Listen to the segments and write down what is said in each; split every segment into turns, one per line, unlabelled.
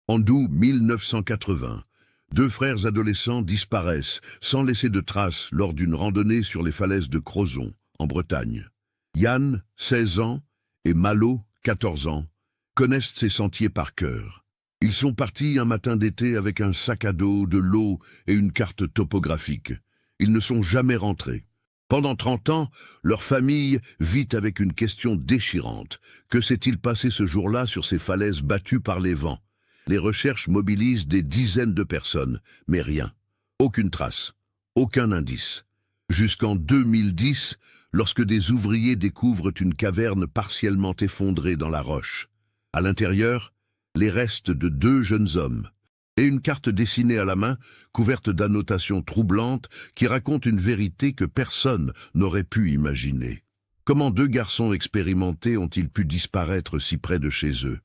En août 1980, deux frères adolescents disparaissent sans laisser de traces lors d'une randonnée sur les falaises de Crozon, en Bretagne. Yann, 16 ans, et Malo, 14 ans, connaissent ces sentiers par cœur. Ils sont partis un matin d'été avec un sac à dos, de l'eau et une carte topographique. Ils ne sont jamais rentrés. Pendant 30 ans, leur famille vit avec une question déchirante. Que s'est-il passé ce jour-là sur ces falaises battues par les vents? Les recherches mobilisent des dizaines de personnes, mais rien. Aucune trace, aucun indice. Jusqu'en 2010, lorsque des ouvriers découvrent une caverne partiellement effondrée dans la roche. À l'intérieur, les restes de deux jeunes hommes et une carte dessinée à la main, couverte d'annotations troublantes qui racontent une vérité que personne n'aurait pu imaginer. Comment deux garçons expérimentés ont-ils pu disparaître si près de chez eux?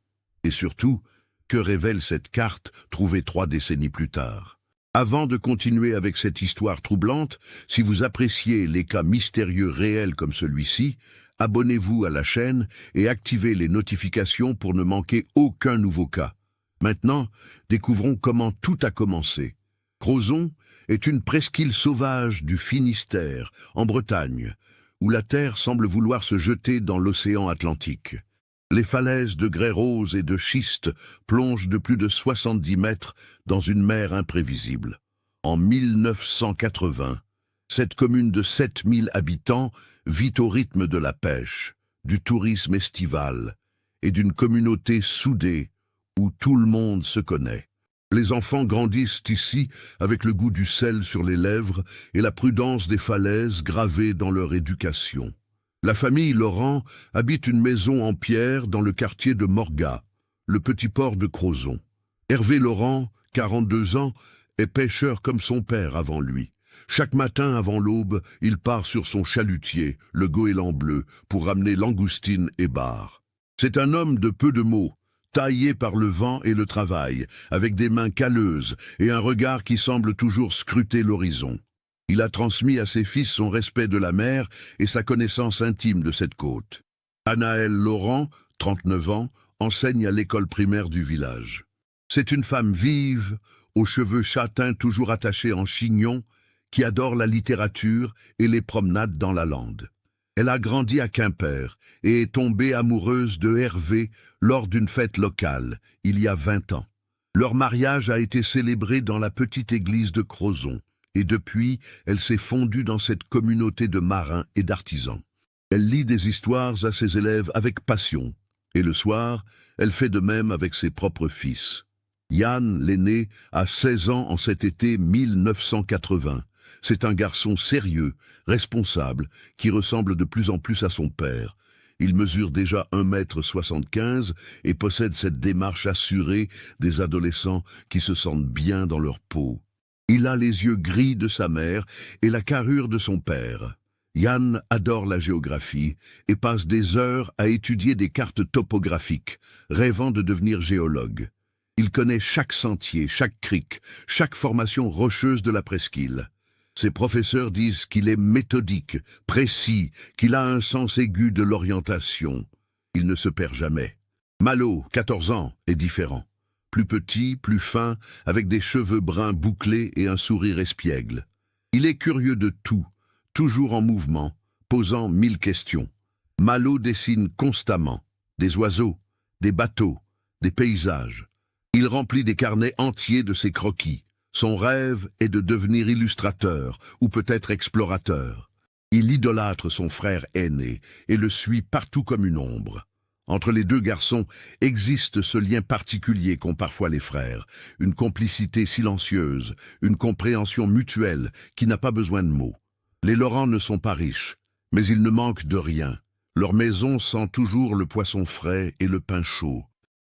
Et surtout, que révèle cette carte trouvée 3 décennies plus tard? Avant de continuer avec cette histoire troublante, si vous appréciez les cas mystérieux réels comme celui-ci, abonnez-vous à la chaîne et activez les notifications pour ne manquer aucun nouveau cas. Maintenant, découvrons comment tout a commencé. Crozon est une presqu'île sauvage du Finistère, en Bretagne, où la terre semble vouloir se jeter dans l'océan Atlantique. Les falaises de grès rose et de schiste plongent de plus de 70 mètres dans une mer imprévisible. En 1980, cette commune de 7000 habitants vit au rythme de la pêche, du tourisme estival et d'une communauté soudée où tout le monde se connaît. Les enfants grandissent ici avec le goût du sel sur les lèvres et la prudence des falaises gravée dans leur éducation. La famille Laurent habite une maison en pierre dans le quartier de Morgat, le petit port de Crozon. Hervé Laurent, 42 ans, est pêcheur comme son père avant lui. Chaque matin avant l'aube, il part sur son chalutier, le goéland bleu, pour ramener langoustines et barres. C'est un homme de peu de mots, taillé par le vent et le travail, avec des mains calleuses et un regard qui semble toujours scruter l'horizon. Il a transmis à ses fils son respect de la mer et sa connaissance intime de cette côte. Anaëlle Laurent, 39 ans, enseigne à l'école primaire du village. C'est une femme vive, aux cheveux châtains toujours attachés en chignon, qui adore la littérature et les promenades dans la lande. Elle a grandi à Quimper et est tombée amoureuse de Hervé lors d'une fête locale, il y a 20 ans. Leur mariage a été célébré dans la petite église de Crozon, et depuis, elle s'est fondue dans cette communauté de marins et d'artisans. Elle lit des histoires à ses élèves avec passion, et le soir, elle fait de même avec ses propres fils. Yann, l'aîné, a 16 ans en cet été 1980. C'est un garçon sérieux, responsable, qui ressemble de plus en plus à son père. Il mesure déjà 1,75 m et possède cette démarche assurée des adolescents qui se sentent bien dans leur peau. Il a les yeux gris de sa mère et la carrure de son père. Yann adore la géographie et passe des heures à étudier des cartes topographiques, rêvant de devenir géologue. Il connaît chaque sentier, chaque crique, chaque formation rocheuse de la presqu'île. Ses professeurs disent qu'il est méthodique, précis, qu'il a un sens aigu de l'orientation. Il ne se perd jamais. Malo, 14 ans, est différent. Plus petit, plus fin, avec des cheveux bruns bouclés et un sourire espiègle. Il est curieux de tout, toujours en mouvement, posant 1000 questions. Malo dessine constamment des oiseaux, des bateaux, des paysages. Il remplit des carnets entiers de ses croquis. Son rêve est de devenir illustrateur ou peut-être explorateur. Il idolâtre son frère aîné et le suit partout comme une ombre. Entre les deux garçons existe ce lien particulier qu'ont parfois les frères, une complicité silencieuse, une compréhension mutuelle qui n'a pas besoin de mots. Les Laurent ne sont pas riches, mais ils ne manquent de rien. Leur maison sent toujours le poisson frais et le pain chaud.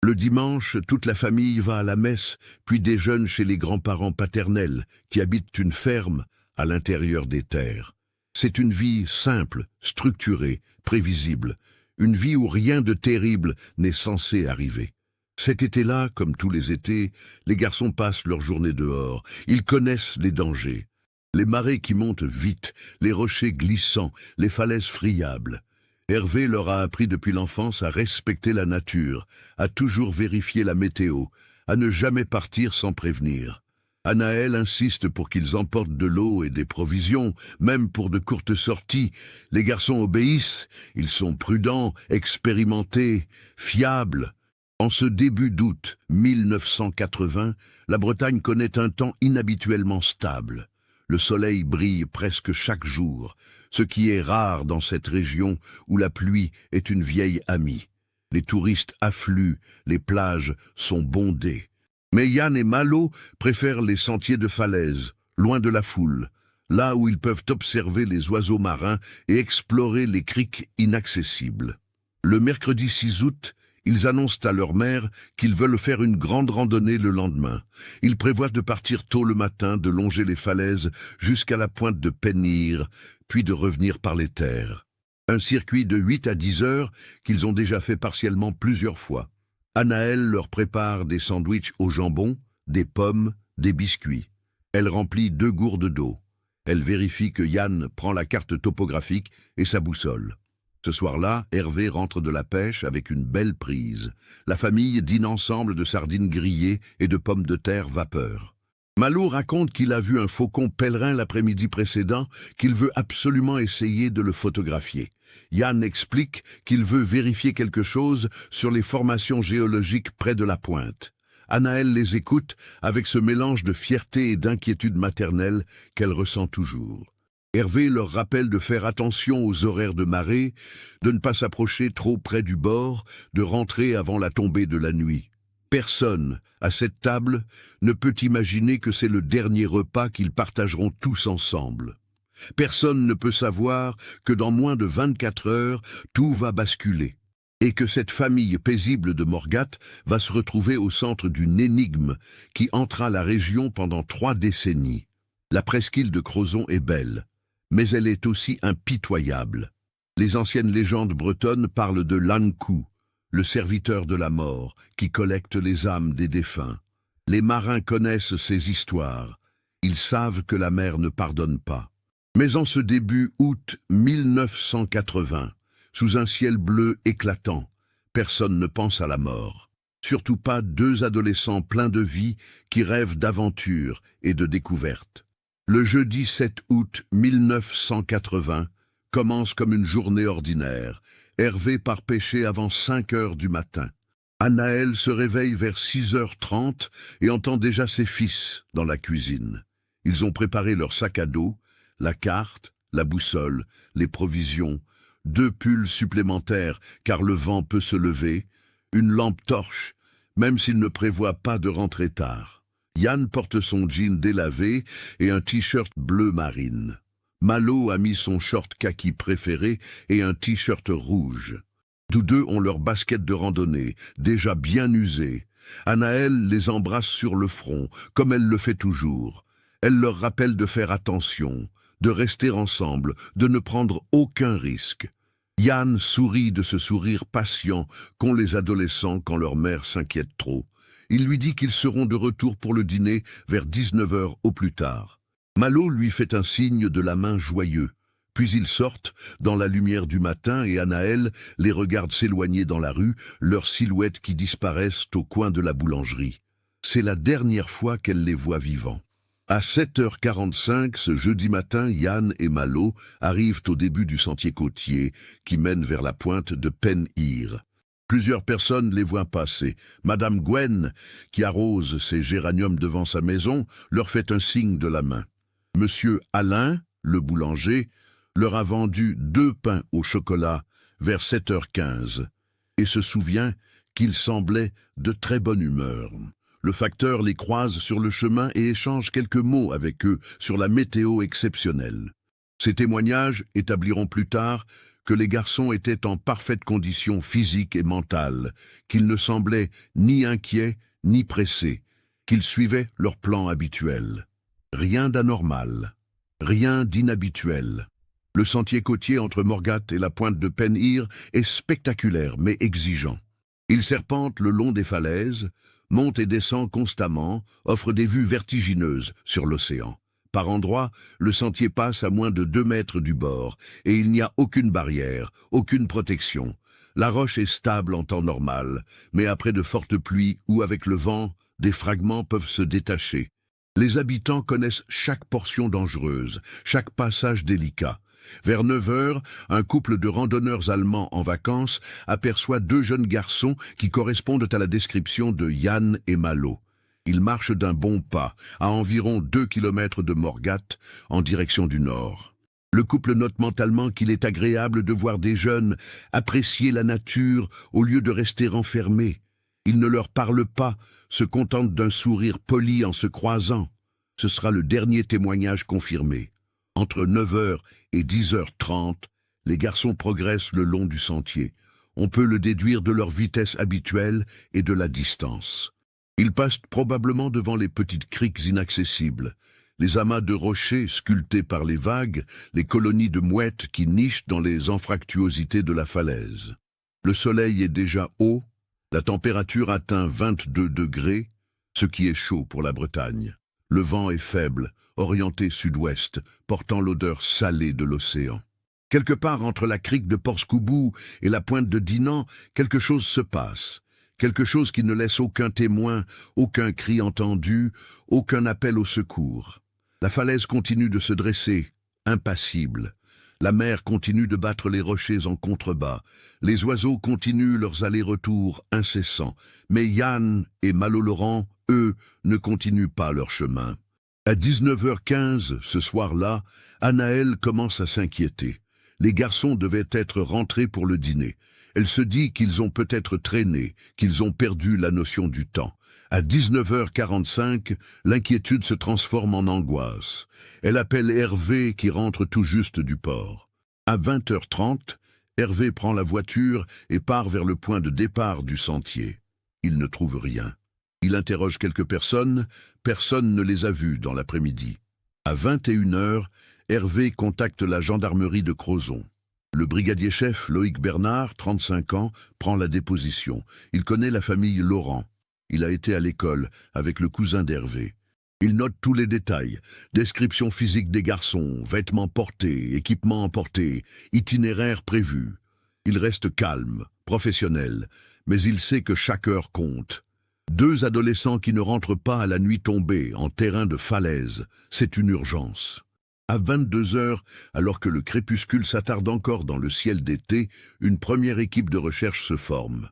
Le dimanche, toute la famille va à la messe, puis déjeune chez les grands-parents paternels, qui habitent une ferme à l'intérieur des terres. C'est une vie simple, structurée, prévisible, une vie où rien de terrible n'est censé arriver. Cet été-là, comme tous les étés, les garçons passent leur journée dehors. Ils connaissent les dangers. Les marées qui montent vite, les rochers glissants, les falaises friables. Hervé leur a appris depuis l'enfance à respecter la nature, à toujours vérifier la météo, à ne jamais partir sans prévenir. Anaël insiste pour qu'ils emportent de l'eau et des provisions, même pour de courtes sorties. Les garçons obéissent, ils sont prudents, expérimentés, fiables. En ce début d'août 1980, la Bretagne connaît un temps inhabituellement stable. Le soleil brille presque chaque jour, ce qui est rare dans cette région où la pluie est une vieille amie. Les touristes affluent, les plages sont bondées. Mais Yann et Malo préfèrent les sentiers de falaise, loin de la foule, là où ils peuvent observer les oiseaux marins et explorer les criques inaccessibles. Le mercredi 6 août, ils annoncent à leur mère qu'ils veulent faire une grande randonnée le lendemain. Ils prévoient de partir tôt le matin, de longer les falaises jusqu'à la pointe de Penir, puis de revenir par les terres. Un circuit de 8 à 10 heures qu'ils ont déjà fait partiellement plusieurs fois. Anaël leur prépare des sandwichs au jambon, des pommes, des biscuits. Elle remplit 2 gourdes d'eau. Elle vérifie que Yann prend la carte topographique et sa boussole. Ce soir-là, Hervé rentre de la pêche avec une belle prise. La famille dîne ensemble de sardines grillées et de pommes de terre vapeur. Malo raconte qu'il a vu un faucon pèlerin l'après-midi précédent, qu'il veut absolument essayer de le photographier. Yann explique qu'il veut vérifier quelque chose sur les formations géologiques près de la pointe. Anaël les écoute avec ce mélange de fierté et d'inquiétude maternelle qu'elle ressent toujours. Hervé leur rappelle de faire attention aux horaires de marée, de ne pas s'approcher trop près du bord, de rentrer avant la tombée de la nuit. Personne, à cette table, ne peut imaginer que c'est le dernier repas qu'ils partageront tous ensemble. Personne ne peut savoir que dans moins de 24 heures, tout va basculer, et que cette famille paisible de Morgat va se retrouver au centre d'une énigme qui hantera la région pendant 3 décennies. La presqu'île de Crozon est belle, mais elle est aussi impitoyable. Les anciennes légendes bretonnes parlent de l'Ankou, le serviteur de la mort, qui collecte les âmes des défunts. Les marins connaissent ces histoires. Ils savent que la mer ne pardonne pas. Mais en ce début août 1980, sous un ciel bleu éclatant, personne ne pense à la mort. Surtout pas 2 adolescents pleins de vie qui rêvent d'aventure et de découverte. Le jeudi 7 août 1980 commence comme une journée ordinaire. Hervé part pêcher avant 5 heures du matin. Anaël se réveille vers 6h30 et entend déjà ses fils dans la cuisine. Ils ont préparé leur sac à dos, la carte, la boussole, les provisions, 2 pulls supplémentaires car le vent peut se lever, une lampe torche, même s'ils ne prévoient pas de rentrer tard. Yann porte son jean délavé et un t-shirt bleu marine. Malo a mis son short kaki préféré et un t-shirt rouge. Tous deux ont leurs baskets de randonnée, déjà bien usées. Anaël les embrasse sur le front, comme elle le fait toujours. Elle leur rappelle de faire attention, de rester ensemble, de ne prendre aucun risque. Yann sourit de ce sourire patient qu'ont les adolescents quand leur mère s'inquiète trop. Il lui dit qu'ils seront de retour pour le dîner vers 19h au plus tard. Malo lui fait un signe de la main joyeux. Puis ils sortent dans la lumière du matin et Anaël les regarde s'éloigner dans la rue, leurs silhouettes qui disparaissent au coin de la boulangerie. C'est la dernière fois qu'elle les voit vivants. À 7h45, ce jeudi matin, Yann et Malo arrivent au début du sentier côtier qui mène vers la pointe de Penir. Plusieurs personnes les voient passer. Madame Gwen, qui arrose ses géraniums devant sa maison, leur fait un signe de la main. Monsieur Alain, le boulanger, leur a vendu 2 pains au chocolat vers 7h15 et se souvient qu'ils semblaient de très bonne humeur. Le facteur les croise sur le chemin et échange quelques mots avec eux sur la météo exceptionnelle. Ces témoignages établiront plus tard que les garçons étaient en parfaite condition physique et mentale, qu'ils ne semblaient ni inquiets ni pressés, qu'ils suivaient leur plan habituel. Rien d'anormal, rien d'inhabituel. Le sentier côtier entre Morgat et la pointe de Penir est spectaculaire mais exigeant. Il serpente le long des falaises, monte et descend constamment, offre des vues vertigineuses sur l'océan. Par endroits, le sentier passe à moins de 2 mètres du bord et il n'y a aucune barrière, aucune protection. La roche est stable en temps normal, mais après de fortes pluies ou avec le vent, des fragments peuvent se détacher. Les habitants connaissent chaque portion dangereuse, chaque passage délicat. Vers 9 heures, un couple de randonneurs allemands en vacances aperçoit 2 jeunes garçons qui correspondent à la description de Jan et Malo. Ils marchent d'un bon pas, à environ 2 kilomètres de Morgat, en direction du nord. Le couple note mentalement qu'il est agréable de voir des jeunes apprécier la nature au lieu de rester enfermés. Ils ne leur parlent pas, se contentent d'un sourire poli en se croisant. Ce sera le dernier témoignage confirmé. Entre 9 heures et 10h30, les garçons progressent le long du sentier. On peut le déduire de leur vitesse habituelle et de la distance. Ils passent probablement devant les petites criques inaccessibles, les amas de rochers sculptés par les vagues, les colonies de mouettes qui nichent dans les anfractuosités de la falaise. Le soleil est déjà haut, la température atteint 22 degrés, ce qui est chaud pour la Bretagne. Le vent est faible, orienté sud-ouest, portant l'odeur salée de l'océan. Quelque part entre la crique de Porskoubou et la pointe de Dinan, quelque chose se passe. Quelque chose qui ne laisse aucun témoin, aucun cri entendu, aucun appel au secours. La falaise continue de se dresser, impassible. La mer continue de battre les rochers en contrebas. Les oiseaux continuent leurs allers-retours incessants. Mais Yann et Malo-Laurent, eux, ne continuent pas leur chemin. À 19h15, ce soir-là, Anaëlle commence à s'inquiéter. Les garçons devaient être rentrés pour le dîner. Elle se dit qu'ils ont peut-être traîné, qu'ils ont perdu la notion du temps. À 19h45, l'inquiétude se transforme en angoisse. Elle appelle Hervé qui rentre tout juste du port. À 20h30, Hervé prend la voiture et part vers le point de départ du sentier. Il ne trouve rien. Il interroge quelques personnes, personne ne les a vus dans l'après-midi. À 21h, Hervé contacte la gendarmerie de Crozon. Le brigadier-chef Loïc Bernard, 35 ans, prend la déposition. Il connaît la famille Laurent. Il a été à l'école avec le cousin d'Hervé. Il note tous les détails, description physique des garçons, vêtements portés, équipements emportés, itinéraire prévu. Il reste calme, professionnel, mais il sait que chaque heure compte. 2 adolescents qui ne rentrent pas à la nuit tombée, en terrain de falaise, c'est une urgence. À 22 heures, alors que le crépuscule s'attarde encore dans le ciel d'été, une première équipe de recherche se forme.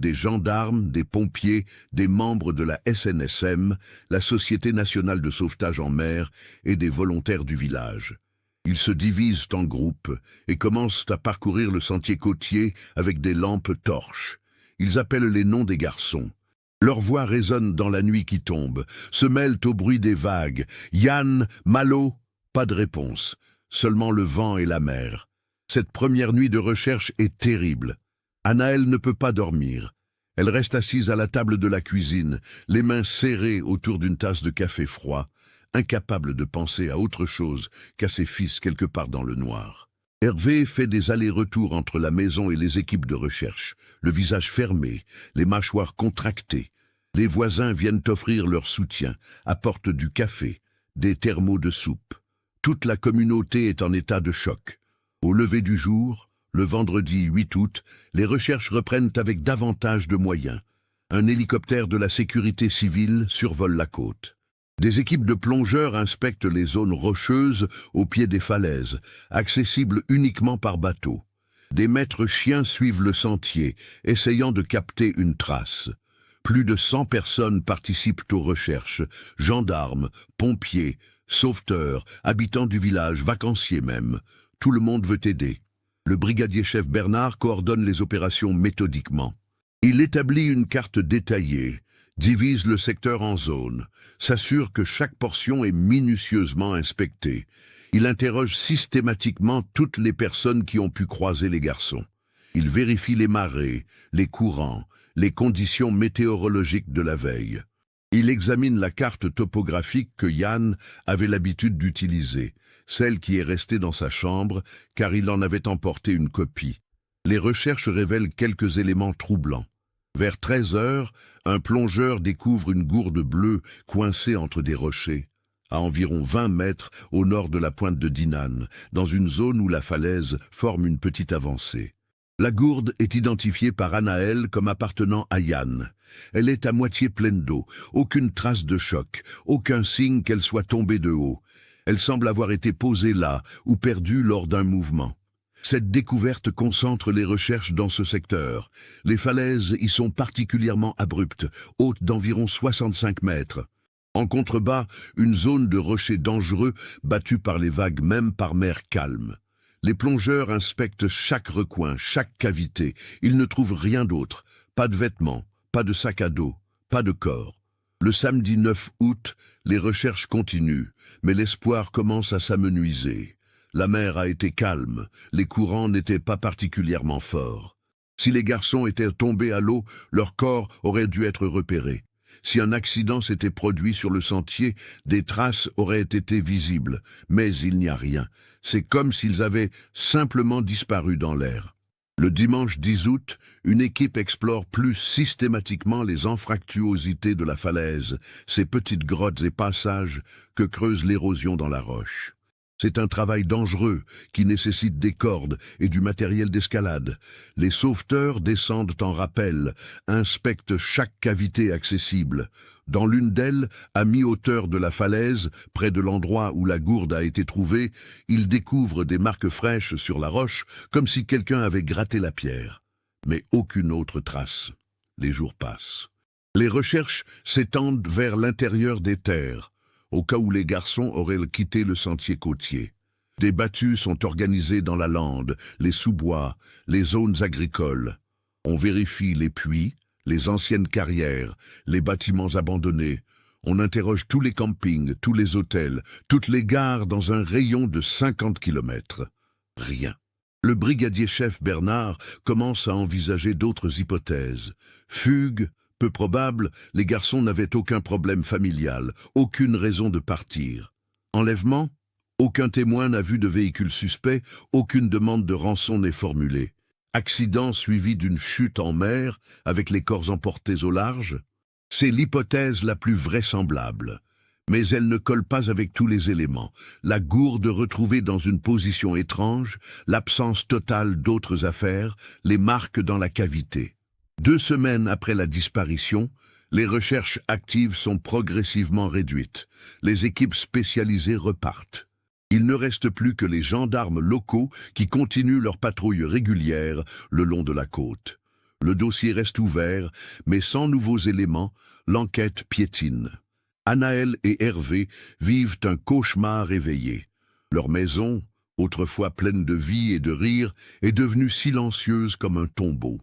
Des gendarmes, des pompiers, des membres de la SNSM, la Société nationale de sauvetage en mer et des volontaires du village. Ils se divisent en groupes et commencent à parcourir le sentier côtier avec des lampes torches. Ils appellent les noms des garçons. Leurs voix résonnent dans la nuit qui tombe, se mêlent au bruit des vagues. Yann, Malo, pas de réponse, seulement le vent et la mer. Cette première nuit de recherche est terrible. Anaëlle ne peut pas dormir. Elle reste assise à la table de la cuisine, les mains serrées autour d'une tasse de café froid, incapable de penser à autre chose qu'à ses fils quelque part dans le noir. Hervé fait des allers-retours entre la maison et les équipes de recherche, le visage fermé, les mâchoires contractées. Les voisins viennent offrir leur soutien, apportent du café, des thermos de soupe. Toute la communauté est en état de choc. Au lever du jour, le vendredi 8 août, les recherches reprennent avec davantage de moyens. Un hélicoptère de la sécurité civile survole la côte. Des équipes de plongeurs inspectent les zones rocheuses au pied des falaises, accessibles uniquement par bateau. Des maîtres chiens suivent le sentier, essayant de capter une trace. Plus de 100 personnes participent aux recherches, gendarmes, pompiers, sauveteurs, habitants du village, vacanciers même. Tout le monde veut aider. Le brigadier-chef Bernard coordonne les opérations méthodiquement. Il établit une carte détaillée, divise le secteur en zones, s'assure que chaque portion est minutieusement inspectée. Il interroge systématiquement toutes les personnes qui ont pu croiser les garçons. Il vérifie les marées, les courants, les conditions météorologiques de la veille. Il examine la carte topographique que Yann avait l'habitude d'utiliser, celle qui est restée dans sa chambre, car il en avait emporté une copie. Les recherches révèlent quelques éléments troublants. Vers 13 heures, un plongeur découvre une gourde bleue coincée entre des rochers, à environ 20 mètres au nord de la pointe de Dinan, dans une zone où la falaise forme une petite avancée. La gourde est identifiée par Anaëlle comme appartenant à Yann. Elle est à moitié pleine d'eau, aucune trace de choc, aucun signe qu'elle soit tombée de haut. Elle semble avoir été posée là ou perdue lors d'un mouvement. Cette découverte concentre les recherches dans ce secteur. Les falaises y sont particulièrement abruptes, hautes d'environ 65 mètres. En contrebas, une zone de rochers dangereux battue par les vagues même par mer calme. Les plongeurs inspectent chaque recoin, chaque cavité. Ils ne trouvent rien d'autre. Pas de vêtements, pas de sac à dos, pas de corps. Le samedi 9 août, les recherches continuent, mais l'espoir commence à s'amenuiser. La mer a été calme, les courants n'étaient pas particulièrement forts. Si les garçons étaient tombés à l'eau, leur corps aurait dû être repéré. Si un accident s'était produit sur le sentier, des traces auraient été visibles, mais il n'y a rien. C'est comme s'ils avaient simplement disparu dans l'air. Le dimanche 10 août, une équipe explore plus systématiquement les anfractuosités de la falaise, ces petites grottes et passages que creuse l'érosion dans la roche. C'est un travail dangereux qui nécessite des cordes et du matériel d'escalade. Les sauveteurs descendent en rappel, inspectent chaque cavité accessible. Dans l'une d'elles, à mi-hauteur de la falaise, près de l'endroit où la gourde a été trouvée, ils découvrent des marques fraîches sur la roche, comme si quelqu'un avait gratté la pierre. Mais aucune autre trace. Les jours passent. Les recherches s'étendent vers l'intérieur des terres, au cas où les garçons auraient quitté le sentier côtier. Des battues sont organisées dans la lande, les sous-bois, les zones agricoles. On vérifie les puits, les anciennes carrières, les bâtiments abandonnés. On interroge tous les campings, tous les hôtels, toutes les gares dans un rayon de 50 kilomètres. Rien. Le brigadier-chef Bernard commence à envisager d'autres hypothèses. Fugue, peu probable, les garçons n'avaient aucun problème familial, aucune raison de partir. Enlèvement? Aucun témoin n'a vu de véhicule suspect, aucune demande de rançon n'est formulée. Accident suivi d'une chute en mer, avec les corps emportés au large? C'est l'hypothèse la plus vraisemblable. Mais elle ne colle pas avec tous les éléments. La gourde retrouvée dans une position étrange, l'absence totale d'autres affaires, les marques dans la cavité. 2 semaines après la disparition, les recherches actives sont progressivement réduites. Les équipes spécialisées repartent. Il ne reste plus que les gendarmes locaux qui continuent leur patrouille régulière le long de la côte. Le dossier reste ouvert, mais sans nouveaux éléments, l'enquête piétine. Anaël et Hervé vivent un cauchemar éveillé. Leur maison, autrefois pleine de vie et de rire, est devenue silencieuse comme un tombeau.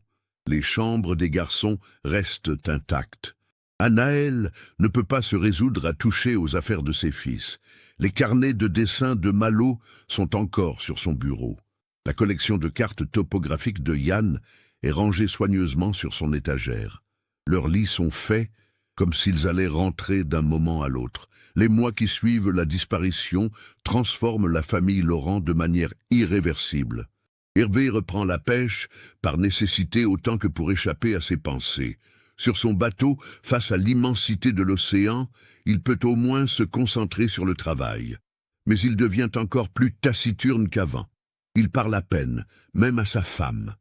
Les chambres des garçons restent intactes. Anaël ne peut pas se résoudre à toucher aux affaires de ses fils. Les carnets de dessin de Malo sont encore sur son bureau. La collection de cartes topographiques de Yann est rangée soigneusement sur son étagère. Leurs lits sont faits comme s'ils allaient rentrer d'un moment à l'autre. Les mois qui suivent la disparition transforment la famille Laurent de manière irréversible. Hervé reprend la pêche, par nécessité autant que pour échapper à ses pensées. Sur son bateau, face à l'immensité de l'océan, il peut au moins se concentrer sur le travail. Mais il devient encore plus taciturne qu'avant. Il parle à peine, même à sa femme.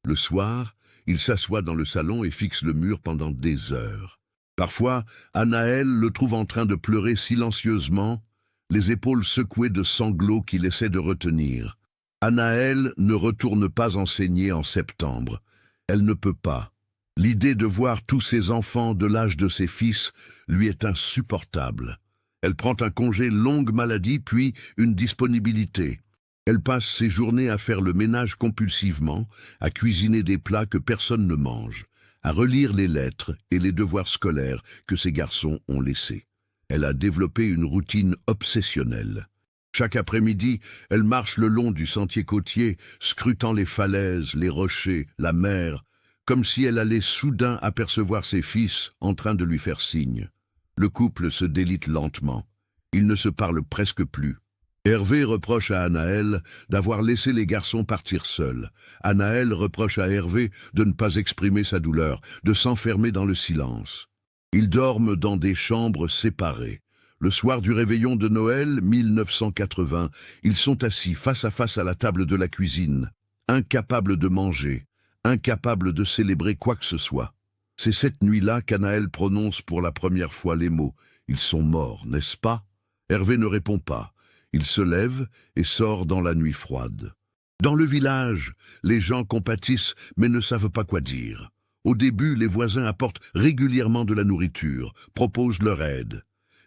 Le soir, il s'assoit dans le salon et fixe le mur pendant des heures. Parfois, Anaël le trouve en train de pleurer silencieusement, les épaules secouées de sanglots qu'il essaie de retenir. Anaël ne retourne pas enseigner en septembre. Elle ne peut pas. L'idée de voir tous ses enfants de l'âge de ses fils lui est insupportable. Elle prend un congé longue maladie puis une disponibilité. Elle passe ses journées à faire le ménage compulsivement, à cuisiner des plats que personne ne mange, à relire les lettres et les devoirs scolaires que ses garçons ont laissés. Elle a développé une routine obsessionnelle. Chaque après-midi, elle marche le long du sentier côtier, scrutant les falaises, les rochers, la mer, comme si elle allait soudain apercevoir ses fils en train de lui faire signe. Le couple se délite lentement. Ils ne se parlent presque plus. Hervé reproche à Anaël d'avoir laissé les garçons partir seuls. Anaël reproche à Hervé de ne pas exprimer sa douleur, de s'enfermer dans le silence. Ils dorment dans des chambres séparées. Le soir du réveillon de Noël 1980, ils sont assis face à la table de la cuisine, incapables de manger, incapables de célébrer quoi que ce soit. C'est cette nuit-là qu'Anaël prononce pour la première fois les mots « Ils sont morts, n'est-ce pas ?» Hervé ne répond pas. Il se lève et sort dans la nuit froide. Dans le village, les gens compatissent mais ne savent pas quoi dire. Au début, les voisins apportent régulièrement de la nourriture, proposent leur aide.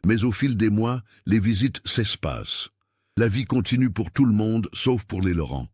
Mais au fil des mois, les visites s'espacent. La vie continue pour tout le monde, sauf pour les Laurent.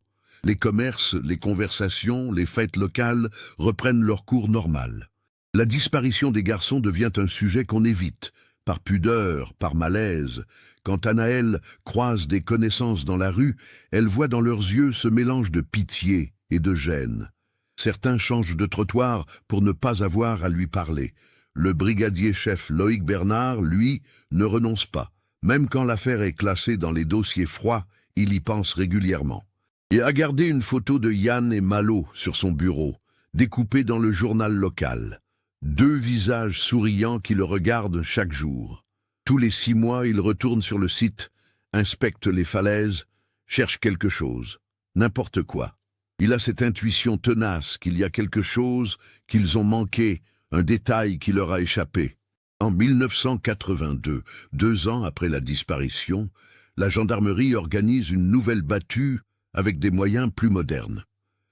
Les commerces, les conversations, les fêtes locales reprennent leur cours normal. La disparition des garçons devient un sujet qu'on évite, par pudeur, par malaise. Quand Anaël croise des connaissances dans la rue, elle voit dans leurs yeux ce mélange de pitié et de gêne. Certains changent de trottoir pour ne pas avoir à lui parler. Le brigadier-chef Loïc Bernard, lui, ne renonce pas. Même quand l'affaire est classée dans les dossiers froids, il y pense régulièrement. Il a gardé une photo de Yann et Malo sur son bureau, découpée dans le journal local. 2 visages souriants qui le regardent chaque jour. Tous les 6 mois, il retourne sur le site, inspecte les falaises, cherche quelque chose, n'importe quoi. Il a cette intuition tenace qu'il y a quelque chose qu'ils ont manqué, un détail qui leur a échappé. En 1982, 2 ans après la disparition, la gendarmerie organise une nouvelle battue avec des moyens plus modernes.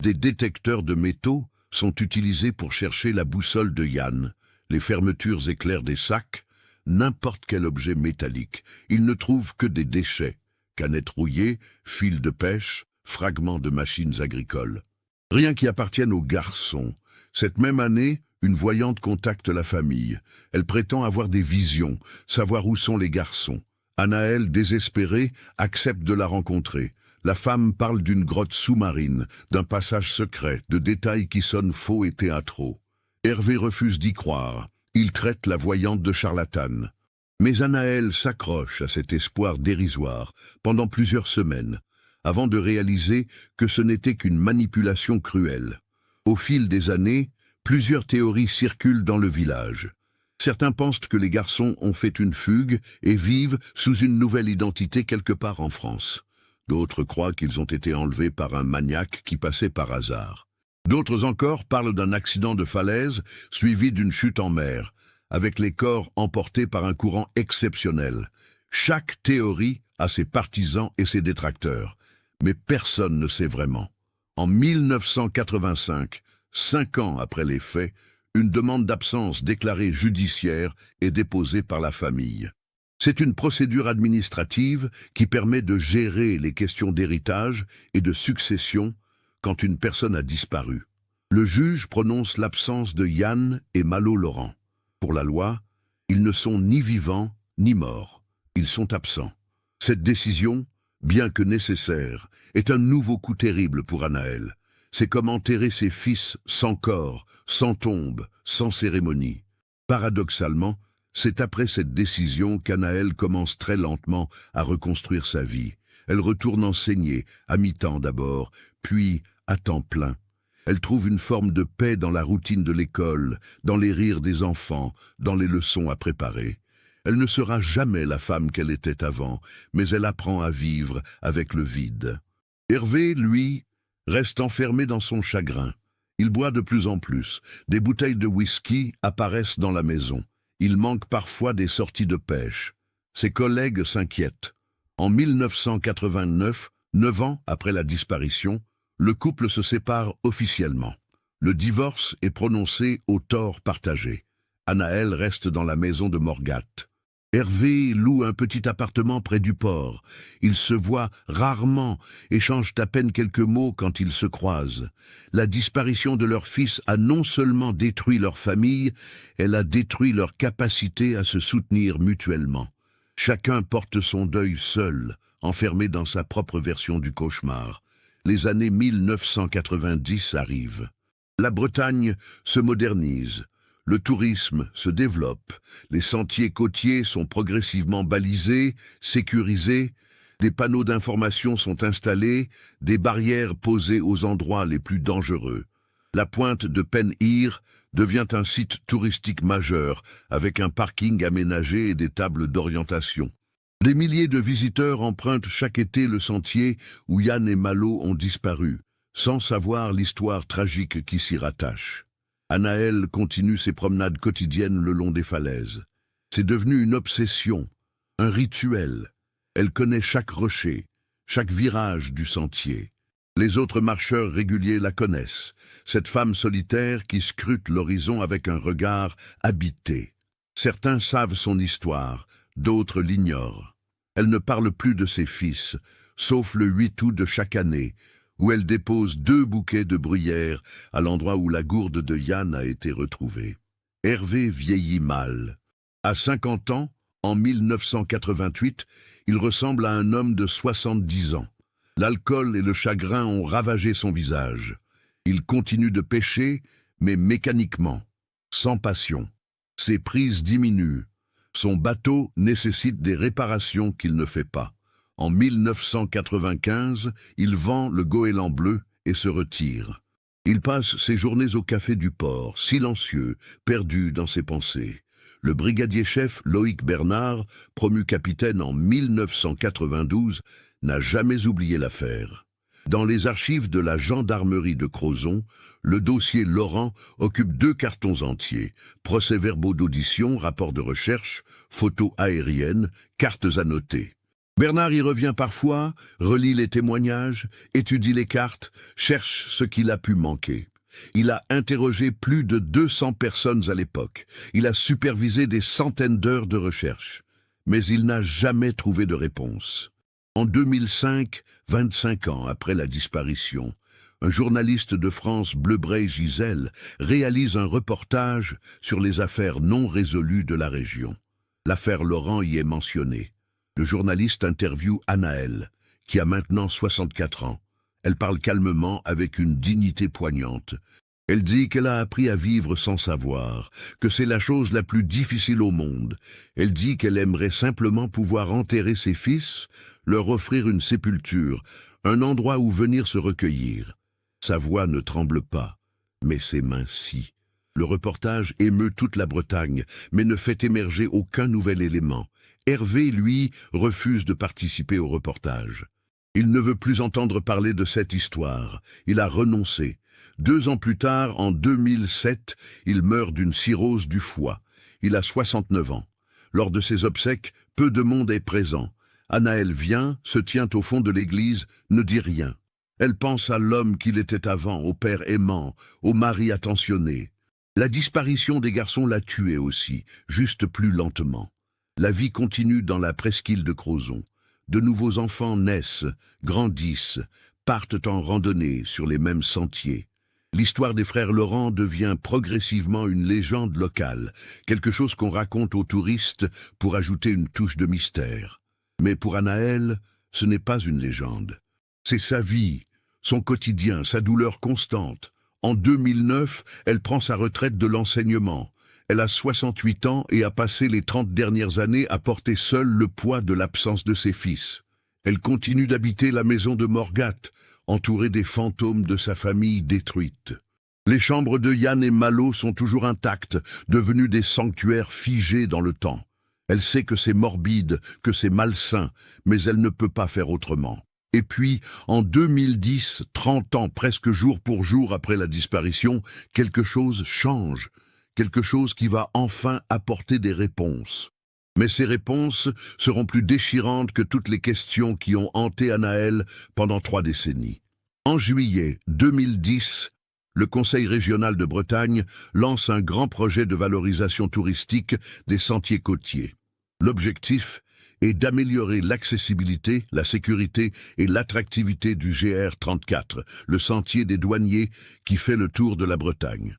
Des détecteurs de métaux sont utilisés pour chercher la boussole de Yann, les fermetures éclairent des sacs, n'importe quel objet métallique. Ils ne trouvent que des déchets, canettes rouillées, fils de pêche, fragments de machines agricoles. Rien qui appartienne aux garçons. Cette même année, une voyante contacte la famille. Elle prétend avoir des visions, savoir où sont les garçons. Anaël, désespérée, accepte de la rencontrer. La femme parle d'une grotte sous-marine, d'un passage secret, de détails qui sonnent faux et théâtraux. Hervé refuse d'y croire. Il traite la voyante de charlatane. Mais Anaël s'accroche à cet espoir dérisoire pendant plusieurs semaines, avant de réaliser que ce n'était qu'une manipulation cruelle. Au fil des années, plusieurs théories circulent dans le village. Certains pensent que les garçons ont fait une fugue et vivent sous une nouvelle identité quelque part en France. D'autres croient qu'ils ont été enlevés par un maniaque qui passait par hasard. D'autres encore parlent d'un accident de falaise suivi d'une chute en mer, avec les corps emportés par un courant exceptionnel. Chaque théorie a ses partisans et ses détracteurs, mais personne ne sait vraiment. En 1985, 5 ans après les faits, une demande d'absence déclarée judiciaire est déposée par la famille. C'est une procédure administrative qui permet de gérer les questions d'héritage et de succession quand une personne a disparu. Le juge prononce l'absence de Yann et Malo Laurent. Pour la loi, ils ne sont ni vivants ni morts. Ils sont absents. Cette décision, bien que nécessaire, est un nouveau coup terrible pour Anaël. C'est comme enterrer ses fils sans corps, sans tombe, sans cérémonie. Paradoxalement, c'est après cette décision qu'Anaël commence très lentement à reconstruire sa vie. Elle retourne enseigner, à mi-temps d'abord, puis à temps plein. Elle trouve une forme de paix dans la routine de l'école, dans les rires des enfants, dans les leçons à préparer. Elle ne sera jamais la femme qu'elle était avant, mais elle apprend à vivre avec le vide. Hervé, lui, reste enfermé dans son chagrin. Il boit de plus en plus. Des bouteilles de whisky apparaissent dans la maison. Il manque parfois des sorties de pêche. Ses collègues s'inquiètent. En 1989, 9 ans après la disparition, le couple se sépare officiellement. Le divorce est prononcé au tort partagé. Anaël reste dans la maison de Morgat. Hervé loue un petit appartement près du port. Ils se voient rarement, échangent à peine quelques mots quand ils se croisent. La disparition de leur fils a non seulement détruit leur famille, elle a détruit leur capacité à se soutenir mutuellement. Chacun porte son deuil seul, enfermé dans sa propre version du cauchemar. Les années 1990 arrivent. La Bretagne se modernise. Le tourisme se développe, les sentiers côtiers sont progressivement balisés, sécurisés, des panneaux d'information sont installés, des barrières posées aux endroits les plus dangereux. La pointe de Pen-Ir devient un site touristique majeur, avec un parking aménagé et des tables d'orientation. Des milliers de visiteurs empruntent chaque été le sentier où Yann et Malo ont disparu, sans savoir l'histoire tragique qui s'y rattache. Anaëlle continue ses promenades quotidiennes le long des falaises. C'est devenu une obsession, un rituel. Elle connaît chaque rocher, chaque virage du sentier. Les autres marcheurs réguliers la connaissent, cette femme solitaire qui scrute l'horizon avec un regard habité. Certains savent son histoire, d'autres l'ignorent. Elle ne parle plus de ses fils, sauf le 8 août de chaque année, où elle dépose 2 bouquets de bruyère à l'endroit où la gourde de Yann a été retrouvée. Hervé vieillit mal. À 50 ans, en 1988, il ressemble à un homme de 70 ans. L'alcool et le chagrin ont ravagé son visage. Il continue de pêcher, mais mécaniquement, sans passion. Ses prises diminuent. Son bateau nécessite des réparations qu'il ne fait pas. En 1995, il vend le goéland bleu et se retire. Il passe ses journées au café du port, silencieux, perdu dans ses pensées. Le brigadier-chef Loïc Bernard, promu capitaine en 1992, n'a jamais oublié l'affaire. Dans les archives de la gendarmerie de Crozon, le dossier Laurent occupe 2 cartons entiers, procès-verbaux d'audition, rapports de recherche, photos aériennes, cartes annotées. Bernard y revient parfois, relit les témoignages, étudie les cartes, cherche ce qu'il a pu manquer. Il a interrogé plus de 200 personnes à l'époque. Il a supervisé des centaines d'heures de recherche. Mais il n'a jamais trouvé de réponse. En 2005, 25 ans après la disparition, un journaliste de France Bleu-Bray-Giselle réalise un reportage sur les affaires non résolues de la région. L'affaire Laurent y est mentionnée. Le journaliste interviewe Anaëlle, qui a maintenant 64 ans. Elle parle calmement avec une dignité poignante. Elle dit qu'elle a appris à vivre sans savoir, que c'est la chose la plus difficile au monde. Elle dit qu'elle aimerait simplement pouvoir enterrer ses fils, leur offrir une sépulture, un endroit où venir se recueillir. Sa voix ne tremble pas, mais ses mains si. Le reportage émeut toute la Bretagne, mais ne fait émerger aucun nouvel élément. Hervé, lui, refuse de participer au reportage. Il ne veut plus entendre parler de cette histoire. Il a renoncé. 2 ans plus tard, en 2007, il meurt d'une cirrhose du foie. Il a 69 ans. Lors de ses obsèques, peu de monde est présent. Anaëlle vient, se tient au fond de l'église, ne dit rien. Elle pense à l'homme qu'il était avant, au père aimant, au mari attentionné. La disparition des garçons l'a tué aussi, juste plus lentement. La vie continue dans la presqu'île de Crozon. De nouveaux enfants naissent, grandissent, partent en randonnée sur les mêmes sentiers. L'histoire des frères Laurent devient progressivement une légende locale, quelque chose qu'on raconte aux touristes pour ajouter une touche de mystère. Mais pour Anaëlle, ce n'est pas une légende. C'est sa vie, son quotidien, sa douleur constante. En 2009, elle prend sa retraite de l'enseignement. Elle a 68 ans et a passé les 30 dernières années à porter seule le poids de l'absence de ses fils. Elle continue d'habiter la maison de Morgat, entourée des fantômes de sa famille détruite. Les chambres de Yann et Malo sont toujours intactes, devenues des sanctuaires figés dans le temps. Elle sait que c'est morbide, que c'est malsain, mais elle ne peut pas faire autrement. Et puis, en 2010, 30 ans presque jour pour jour après la disparition, quelque chose change. Quelque chose qui va enfin apporter des réponses. Mais ces réponses seront plus déchirantes que toutes les questions qui ont hanté Anaëlle pendant 3 décennies. En juillet 2010, le Conseil régional de Bretagne lance un grand projet de valorisation touristique des sentiers côtiers. L'objectif est d'améliorer l'accessibilité, la sécurité et l'attractivité du GR34, le sentier des douaniers qui fait le tour de la Bretagne.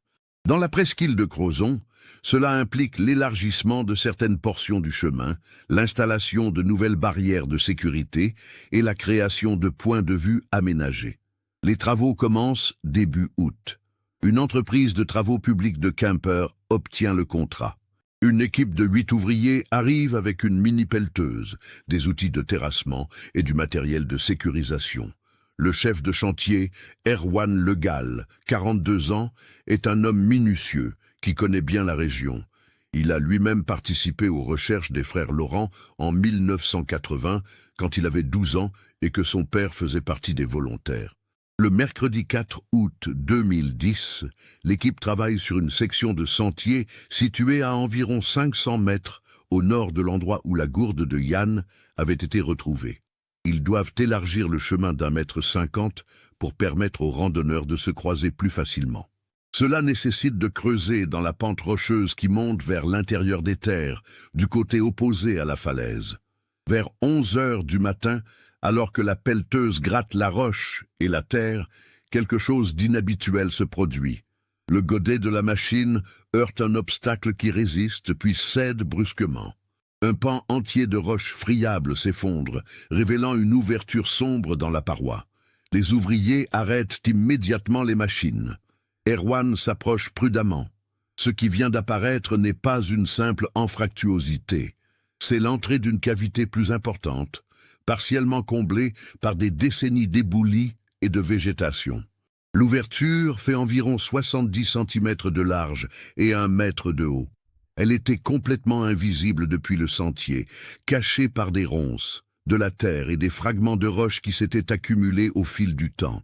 Dans la presqu'île de Crozon, cela implique l'élargissement de certaines portions du chemin, l'installation de nouvelles barrières de sécurité et la création de points de vue aménagés. Les travaux commencent début août. Une entreprise de travaux publics de Quimper obtient le contrat. Une équipe de 8 ouvriers arrive avec une mini-pelleteuse, des outils de terrassement et du matériel de sécurisation. Le chef de chantier, Erwan Legal, 42 ans, est un homme minutieux qui connaît bien la région. Il a lui-même participé aux recherches des frères Laurent en 1980, quand il avait 12 ans et que son père faisait partie des volontaires. Le mercredi 4 août 2010, l'équipe travaille sur une section de sentier située à environ 500 mètres au nord de l'endroit où la gourde de Yann avait été retrouvée. Ils doivent élargir le chemin d'1,50 m pour permettre aux randonneurs de se croiser plus facilement. Cela nécessite de creuser dans la pente rocheuse qui monte vers l'intérieur des terres, du côté opposé à la falaise. Vers 11 heures du matin, alors que la pelleteuse gratte la roche et la terre, quelque chose d'inhabituel se produit. Le godet de la machine heurte un obstacle qui résiste, puis cède brusquement. Un pan entier de roches friables s'effondre, révélant une ouverture sombre dans la paroi. Les ouvriers arrêtent immédiatement les machines. Erwan s'approche prudemment. Ce qui vient d'apparaître n'est pas une simple anfractuosité. C'est l'entrée d'une cavité plus importante, partiellement comblée par des décennies d'éboulis et de végétation. L'ouverture fait environ 70 cm de large et 1 mètre de haut. Elle était complètement invisible depuis le sentier, cachée par des ronces, de la terre et des fragments de roches qui s'étaient accumulés au fil du temps.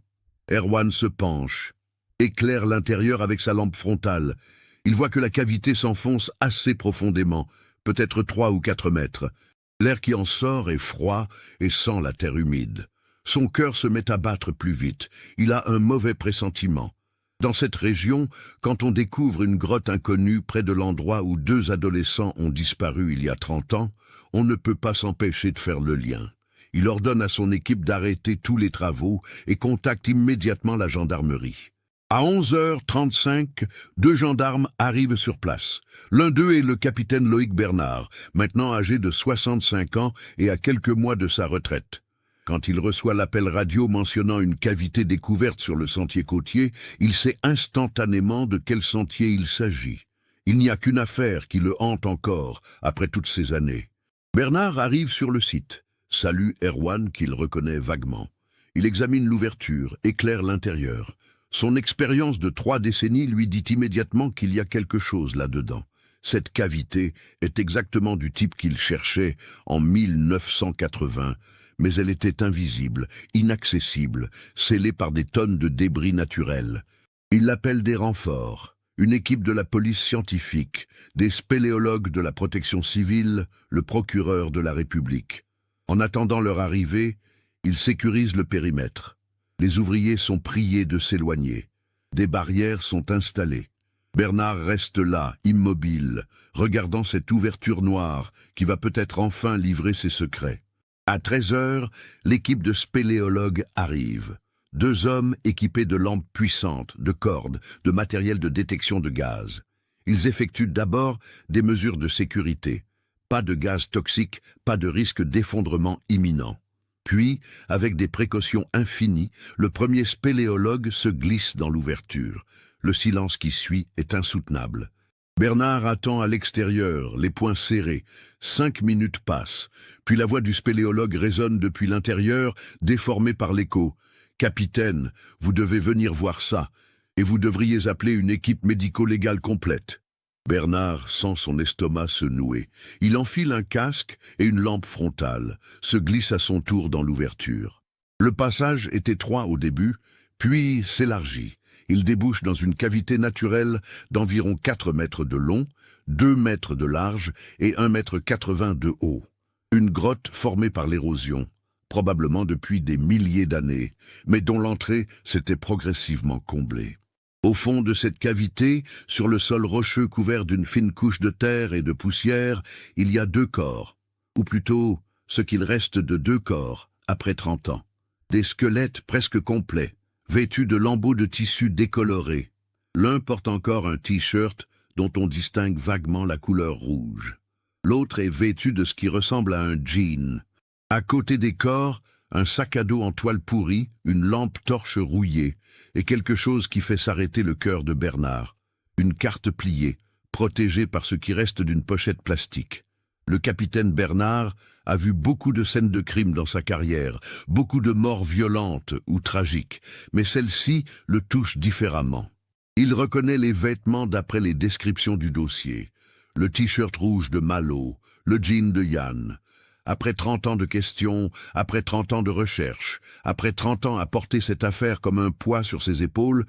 Erwan se penche, éclaire l'intérieur avec sa lampe frontale. Il voit que la cavité s'enfonce assez profondément, peut-être 3 ou 4 mètres. L'air qui en sort est froid et sent la terre humide. Son cœur se met à battre plus vite. Il a un mauvais pressentiment. Dans cette région, quand on découvre une grotte inconnue près de l'endroit où 2 adolescents ont disparu il y a 30 ans, on ne peut pas s'empêcher de faire le lien. Il ordonne à son équipe d'arrêter tous les travaux et contacte immédiatement la gendarmerie. À 11h35, 2 gendarmes arrivent sur place. L'un d'eux est le capitaine Loïc Bernard, maintenant âgé de 65 ans et à quelques mois de sa retraite. Quand il reçoit l'appel radio mentionnant une cavité découverte sur le sentier côtier, il sait instantanément de quel sentier il s'agit. Il n'y a qu'une affaire qui le hante encore, après toutes ces années. Bernard arrive sur le site, salue Erwan qu'il reconnaît vaguement. Il examine l'ouverture, éclaire l'intérieur. Son expérience de 3 décennies lui dit immédiatement qu'il y a quelque chose là-dedans. Cette cavité est exactement du type qu'il cherchait en 1980, mais elle était invisible, inaccessible, scellée par des tonnes de débris naturels. Il appelle des renforts, une équipe de la police scientifique, des spéléologues de la protection civile, le procureur de la République. En attendant leur arrivée, il sécurise le périmètre. Les ouvriers sont priés de s'éloigner. Des barrières sont installées. Bernard reste là, immobile, regardant cette ouverture noire qui va peut-être enfin livrer ses secrets. À 13h, l'équipe de spéléologues arrive. 2 hommes équipés de lampes puissantes, de cordes, de matériel de détection de gaz. Ils effectuent d'abord des mesures de sécurité. Pas de gaz toxique, pas de risque d'effondrement imminent. Puis, avec des précautions infinies, le premier spéléologue se glisse dans l'ouverture. Le silence qui suit est insoutenable. Bernard attend à l'extérieur, les poings serrés. 5 minutes passent, puis la voix du spéléologue résonne depuis l'intérieur, déformée par l'écho. « Capitaine, vous devez venir voir ça, et vous devriez appeler une équipe médico-légale complète. » Bernard sent son estomac se nouer. Il enfile un casque et une lampe frontale, se glisse à son tour dans l'ouverture. Le passage est étroit au début, puis s'élargit. Il débouche dans une cavité naturelle d'environ 4 mètres de long, 2 mètres de large et 1,80 m de haut. Une grotte formée par l'érosion, probablement depuis des milliers d'années, mais dont l'entrée s'était progressivement comblée. Au fond de cette cavité, sur le sol rocheux couvert d'une fine couche de terre et de poussière, il y a 2 corps, ou plutôt ce qu'il reste de 2 corps, après 30 ans. Des squelettes presque complets, vêtus de lambeaux de tissu décolorés. L'un porte encore un t-shirt dont on distingue vaguement la couleur rouge. L'autre est vêtu de ce qui ressemble à un jean. À côté des corps, un sac à dos en toile pourrie, une lampe torche rouillée, et quelque chose qui fait s'arrêter le cœur de Bernard. Une carte pliée, protégée par ce qui reste d'une pochette plastique. Le capitaine Bernard a vu beaucoup de scènes de crime dans sa carrière, beaucoup de morts violentes ou tragiques, mais celle-ci le touche différemment. Il reconnaît les vêtements d'après les descriptions du dossier. Le t-shirt rouge de Malo, le jean de Yann. Après 30 ans de questions, après 30 ans de recherche, après 30 ans à porter cette affaire comme un poids sur ses épaules,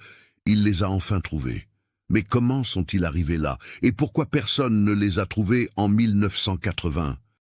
il les a enfin trouvés. Mais comment sont-ils arrivés là? Et pourquoi personne ne les a trouvés en 1980?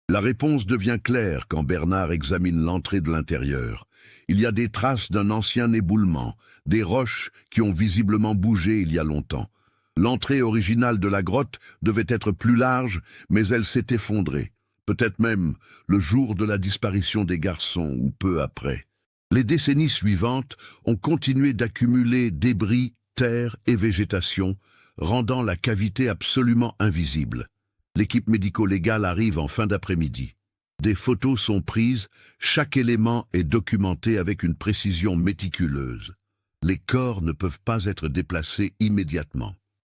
La réponse devient claire quand Bernard examine l'entrée de l'intérieur. Il y a des traces d'un ancien éboulement, des roches qui ont visiblement bougé il y a longtemps. L'entrée originale de la grotte devait être plus large, mais elle s'est effondrée. Peut-être même le jour de la disparition des garçons ou peu après. Les décennies suivantes ont continué d'accumuler débris, terre et végétation, rendant la cavité absolument invisible. L'équipe médico-légale arrive en fin d'après-midi. Des photos sont prises, chaque élément est documenté avec une précision méticuleuse. Les corps ne peuvent pas être déplacés immédiatement.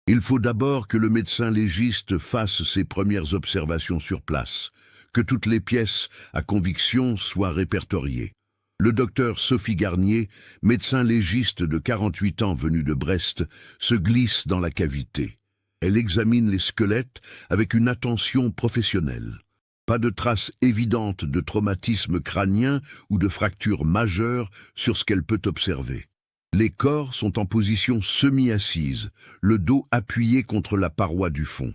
Il faut d'abord que le médecin légiste fasse ses premières observations sur place, que toutes les pièces à conviction soient répertoriées. Le docteur Sophie Garnier, médecin légiste de 48 ans venu de Brest, se glisse dans la cavité. Elle examine les squelettes avec une attention professionnelle. Pas de traces évidentes de traumatisme crânien ou de fractures majeures sur ce qu'elle peut observer. Les corps sont en position semi-assise, le dos appuyé contre la paroi du fond.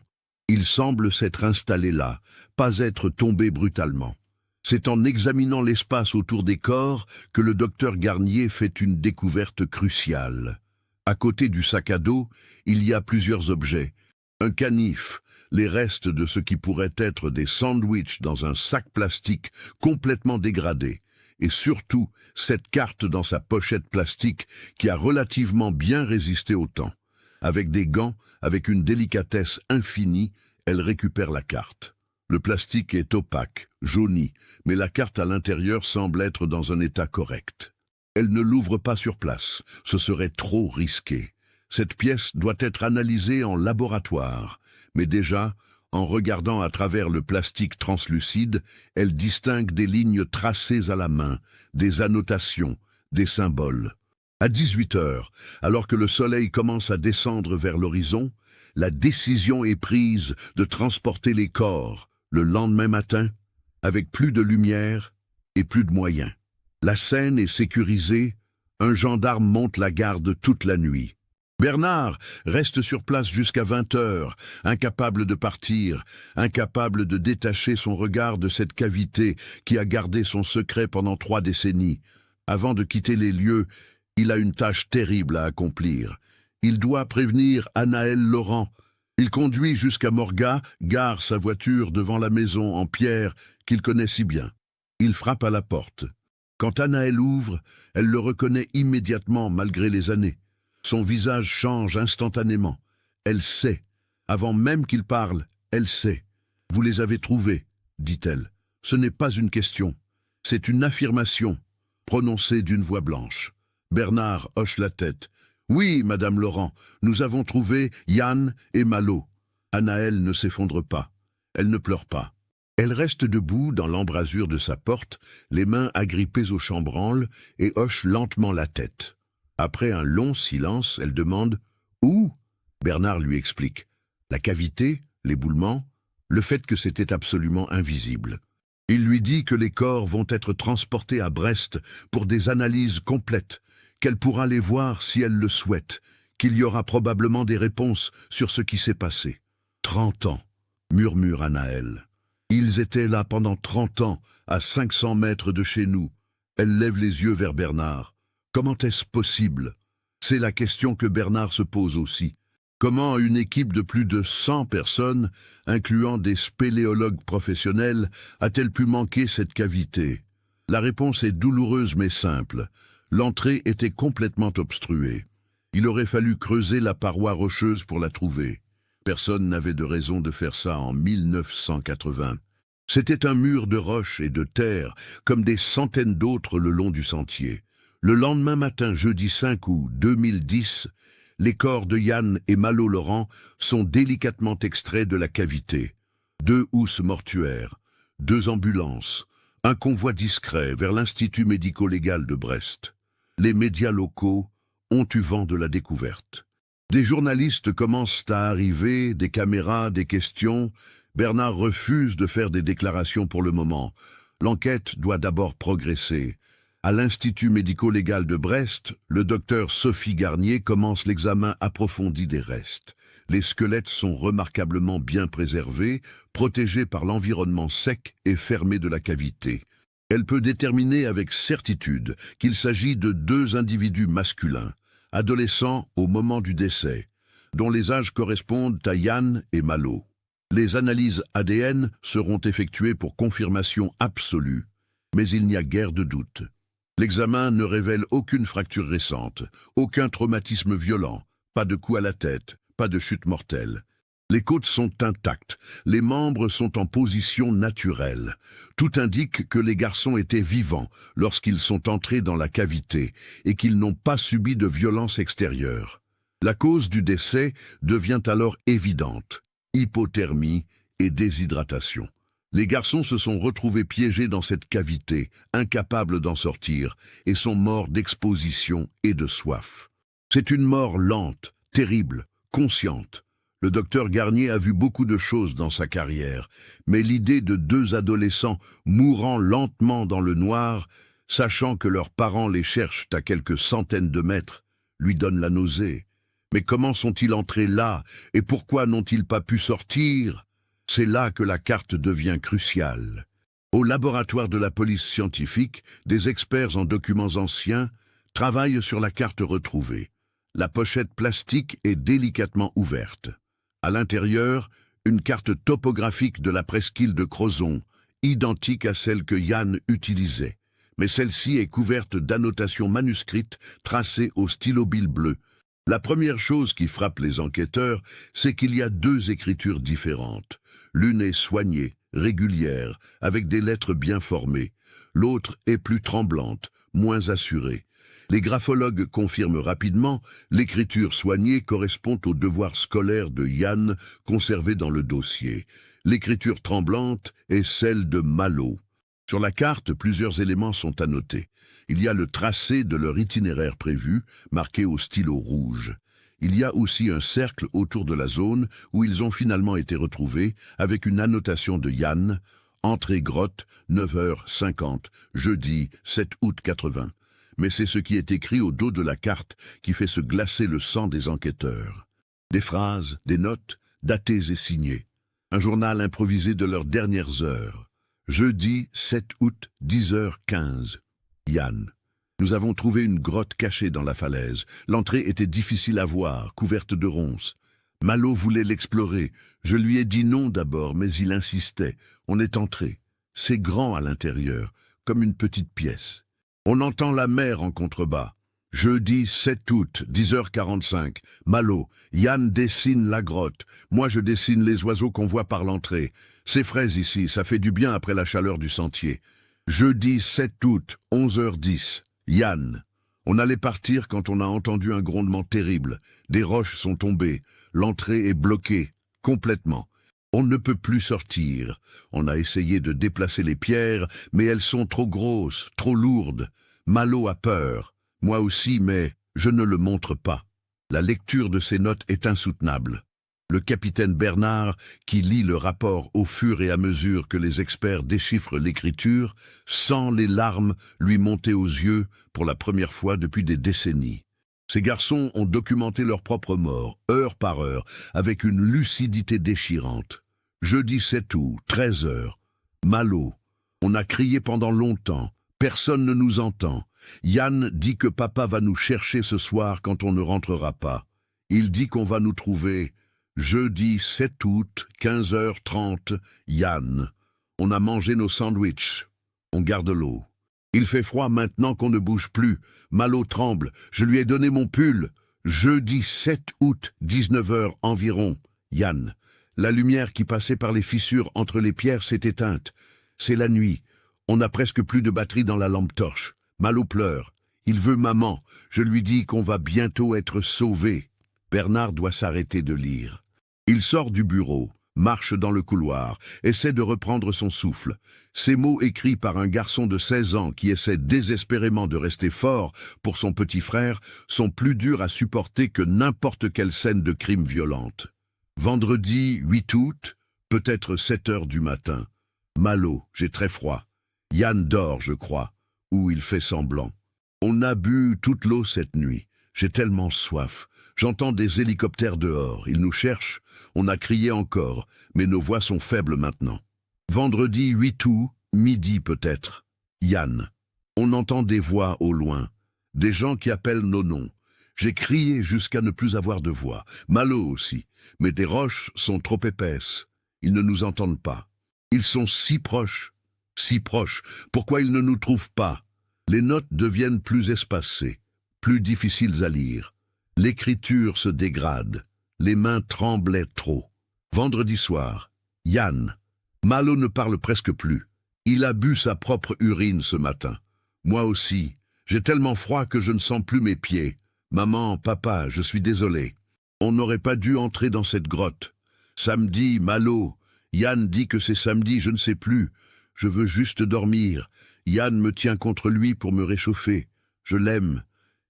Ils semblent s'être installés là, pas être tombés brutalement. C'est en examinant l'espace autour des corps que le docteur Garnier fait une découverte cruciale. À côté du sac à dos, il y a plusieurs objets. Un canif, les restes de ce qui pourrait être des sandwichs dans un sac plastique complètement dégradé. Et surtout, cette carte dans sa pochette plastique qui a relativement bien résisté au temps. Avec des gants, avec une délicatesse infinie, elle récupère la carte. Le plastique est opaque, jauni, mais la carte à l'intérieur semble être dans un état correct. Elle ne l'ouvre pas sur place, ce serait trop risqué. Cette pièce doit être analysée en laboratoire, mais déjà, en regardant à travers le plastique translucide, elle distingue des lignes tracées à la main, des annotations, des symboles. À 18 heures, alors que le soleil commence à descendre vers l'horizon, la décision est prise de transporter les corps le lendemain matin, avec plus de lumière et plus de moyens. La scène est sécurisée, un gendarme monte la garde toute la nuit. Bernard reste sur place jusqu'à 20 heures, incapable de partir, incapable de détacher son regard de cette cavité qui a gardé son secret pendant 3 décennies. Avant de quitter les lieux, il a une tâche terrible à accomplir. Il doit prévenir Anaël Laurent. Il conduit jusqu'à Morgat, gare sa voiture devant la maison en pierre qu'il connaît si bien. Il frappe à la porte. Quand Anaël ouvre, elle le reconnaît immédiatement malgré les années. Son visage change instantanément. Elle sait. Avant même qu'il parle, elle sait. « Vous les avez trouvés », dit-elle. « Ce n'est pas une question. C'est une affirmation, prononcée d'une voix blanche. » Bernard hoche la tête. « Oui, Madame Laurent, nous avons trouvé Yann et Malo. » Anaël ne s'effondre pas. Elle ne pleure pas. Elle reste debout dans l'embrasure de sa porte, les mains agrippées au chambranle, et hoche lentement la tête. Après un long silence, elle demande « Où ?» Bernard lui explique. La cavité, l'éboulement, le fait que c'était absolument invisible. Il lui dit que les corps vont être transportés à Brest pour des analyses complètes, qu'elle pourra les voir si elle le souhaite, qu'il y aura probablement des réponses sur ce qui s'est passé. 30 ans, murmure Anaël. Ils étaient là pendant 30 ans, à 500 mètres de chez nous. Elle lève les yeux vers Bernard. Comment est-ce possible? C'est la question que Bernard se pose aussi. Comment une équipe de plus de 100 personnes, incluant des spéléologues professionnels, a-t-elle pu manquer cette cavité? La réponse est douloureuse mais simple. L'entrée était complètement obstruée. Il aurait fallu creuser la paroi rocheuse pour la trouver. Personne n'avait de raison de faire ça en 1980. C'était un mur de roches et de terre, comme des centaines d'autres le long du sentier. Le lendemain matin, jeudi 5 août 2010, les corps de Yann et Malo Laurent sont délicatement extraits de la cavité. 2 housses mortuaires, 2 ambulances, un convoi discret vers l'Institut médico-légal de Brest. Les médias locaux ont eu vent de la découverte. Des journalistes commencent à arriver, des caméras, des questions, Bernard refuse de faire des déclarations pour le moment. L'enquête doit d'abord progresser. À l'Institut médico-légal de Brest, le docteur Sophie Garnier commence l'examen approfondi des restes. Les squelettes sont remarquablement bien préservés, protégés par l'environnement sec et fermé de la cavité. Elle peut déterminer avec certitude qu'il s'agit de 2 individus masculins, adolescents au moment du décès, dont les âges correspondent à Yann et Malo. Les analyses ADN seront effectuées pour confirmation absolue, mais il n'y a guère de doute. L'examen ne révèle aucune fracture récente, aucun traumatisme violent, pas de coup à la tête, pas de chute mortelle. Les côtes sont intactes, les membres sont en position naturelle. Tout indique que les garçons étaient vivants lorsqu'ils sont entrés dans la cavité et qu'ils n'ont pas subi de violence extérieure. La cause du décès devient alors évidente: hypothermie et déshydratation. Les garçons se sont retrouvés piégés dans cette cavité, incapables d'en sortir, et sont morts d'exposition et de soif. C'est une mort lente, terrible, consciente. Le docteur Garnier a vu beaucoup de choses dans sa carrière, mais l'idée de 2 adolescents mourant lentement dans le noir, sachant que leurs parents les cherchent à quelques centaines de mètres, lui donne la nausée. Mais comment sont-ils entrés là, et pourquoi n'ont-ils pas pu sortir? C'est là que la carte devient cruciale. Au laboratoire de la police scientifique, des experts en documents anciens travaillent sur la carte retrouvée. La pochette plastique est délicatement ouverte. À l'intérieur, une carte topographique de la presqu'île de Crozon, identique à celle que Yann utilisait. Mais celle-ci est couverte d'annotations manuscrites tracées au stylo bile bleu. La première chose qui frappe les enquêteurs, c'est qu'il y a 2 écritures différentes. L'une est soignée, régulière, avec des lettres bien formées. L'autre est plus tremblante, moins assurée. Les graphologues confirment rapidement, l'écriture soignée correspond au devoir scolaire de Yann conservé dans le dossier. L'écriture tremblante est celle de Malo. Sur la carte, plusieurs éléments sont à noter. Il y a le tracé de leur itinéraire prévu, marqué au stylo rouge. Il y a aussi un cercle autour de la zone où ils ont finalement été retrouvés, avec une annotation de Yann, entrée grotte, 9h50, jeudi 7 août 80. Mais c'est ce qui est écrit au dos de la carte qui fait se glacer le sang des enquêteurs. Des phrases, des notes, datées et signées. Un journal improvisé de leurs dernières heures. Jeudi 7 août, 10h15. Yann. Nous avons trouvé une grotte cachée dans la falaise. L'entrée était difficile à voir, couverte de ronces. Malo voulait l'explorer. Je lui ai dit non d'abord, mais il insistait. On est entré. C'est grand à l'intérieur, comme une petite pièce. On entend la mer en contrebas. Jeudi 7 août, 10h45. Malo, Yann dessine la grotte. Moi je dessine les oiseaux qu'on voit par l'entrée. C'est frais ici, ça fait du bien après la chaleur du sentier. Jeudi 7 août, 11h10. Yann. On allait partir quand on a entendu un grondement terrible. Des roches sont tombées. L'entrée est bloquée, complètement. On ne peut plus sortir. On a essayé de déplacer les pierres, mais elles sont trop grosses, trop lourdes. Malo a peur. Moi aussi, mais je ne le montre pas. La lecture de ces notes est insoutenable. Le capitaine Bernard, qui lit le rapport au fur et à mesure que les experts déchiffrent l'écriture, sent les larmes lui monter aux yeux pour la première fois depuis des décennies. Ces garçons ont documenté leur propre mort, heure par heure, avec une lucidité déchirante. Jeudi 7 août, 13h. Malo. On a crié pendant longtemps. Personne ne nous entend. Yann dit que papa va nous chercher ce soir quand on ne rentrera pas. Il dit qu'on va nous trouver. Jeudi 7 août, 15h30, Yann. On a mangé nos sandwichs. On garde l'eau. Il fait froid maintenant qu'on ne bouge plus. Malo tremble. Je lui ai donné mon pull. Jeudi 7 août, 19h environ, Yann. La lumière qui passait par les fissures entre les pierres s'est éteinte. C'est la nuit. On n'a presque plus de batterie dans la lampe torche. Malo pleure. Il veut maman. Je lui dis qu'on va bientôt être sauvés. Bernard doit s'arrêter de lire. Il sort du bureau, marche dans le couloir, essaie de reprendre son souffle. Ces mots écrits par un garçon de 16 ans qui essaie désespérément de rester fort pour son petit frère sont plus durs à supporter que n'importe quelle scène de crime violente. Vendredi 8 août, Peut-être 7 heures du matin. Malo, j'ai très froid. Yann dort, je crois, ou il fait semblant. On a bu toute l'eau cette nuit. J'ai tellement soif. J'entends des hélicoptères dehors. Ils nous cherchent. On a crié encore, mais nos voix sont faibles maintenant. Vendredi 8 août, midi peut-être. Yann. On entend des voix au loin. Des gens qui appellent nos noms. J'ai crié jusqu'à ne plus avoir de voix. Malo aussi. Mais des roches sont trop épaisses. Ils ne nous entendent pas. Ils sont si proches. Si proches. Pourquoi ils ne nous trouvent pas? Les notes deviennent plus espacées, plus difficiles à lire. L'écriture se dégrade. Les mains tremblaient trop. Vendredi soir. Yann. Malo ne parle presque plus. Il a bu sa propre urine ce matin. Moi aussi. J'ai tellement froid que je ne sens plus mes pieds. Maman, papa, je suis désolé. On n'aurait pas dû entrer dans cette grotte. Samedi, Malo. Yann dit que c'est samedi, je ne sais plus. Je veux juste dormir. Yann me tient contre lui pour me réchauffer. Je l'aime.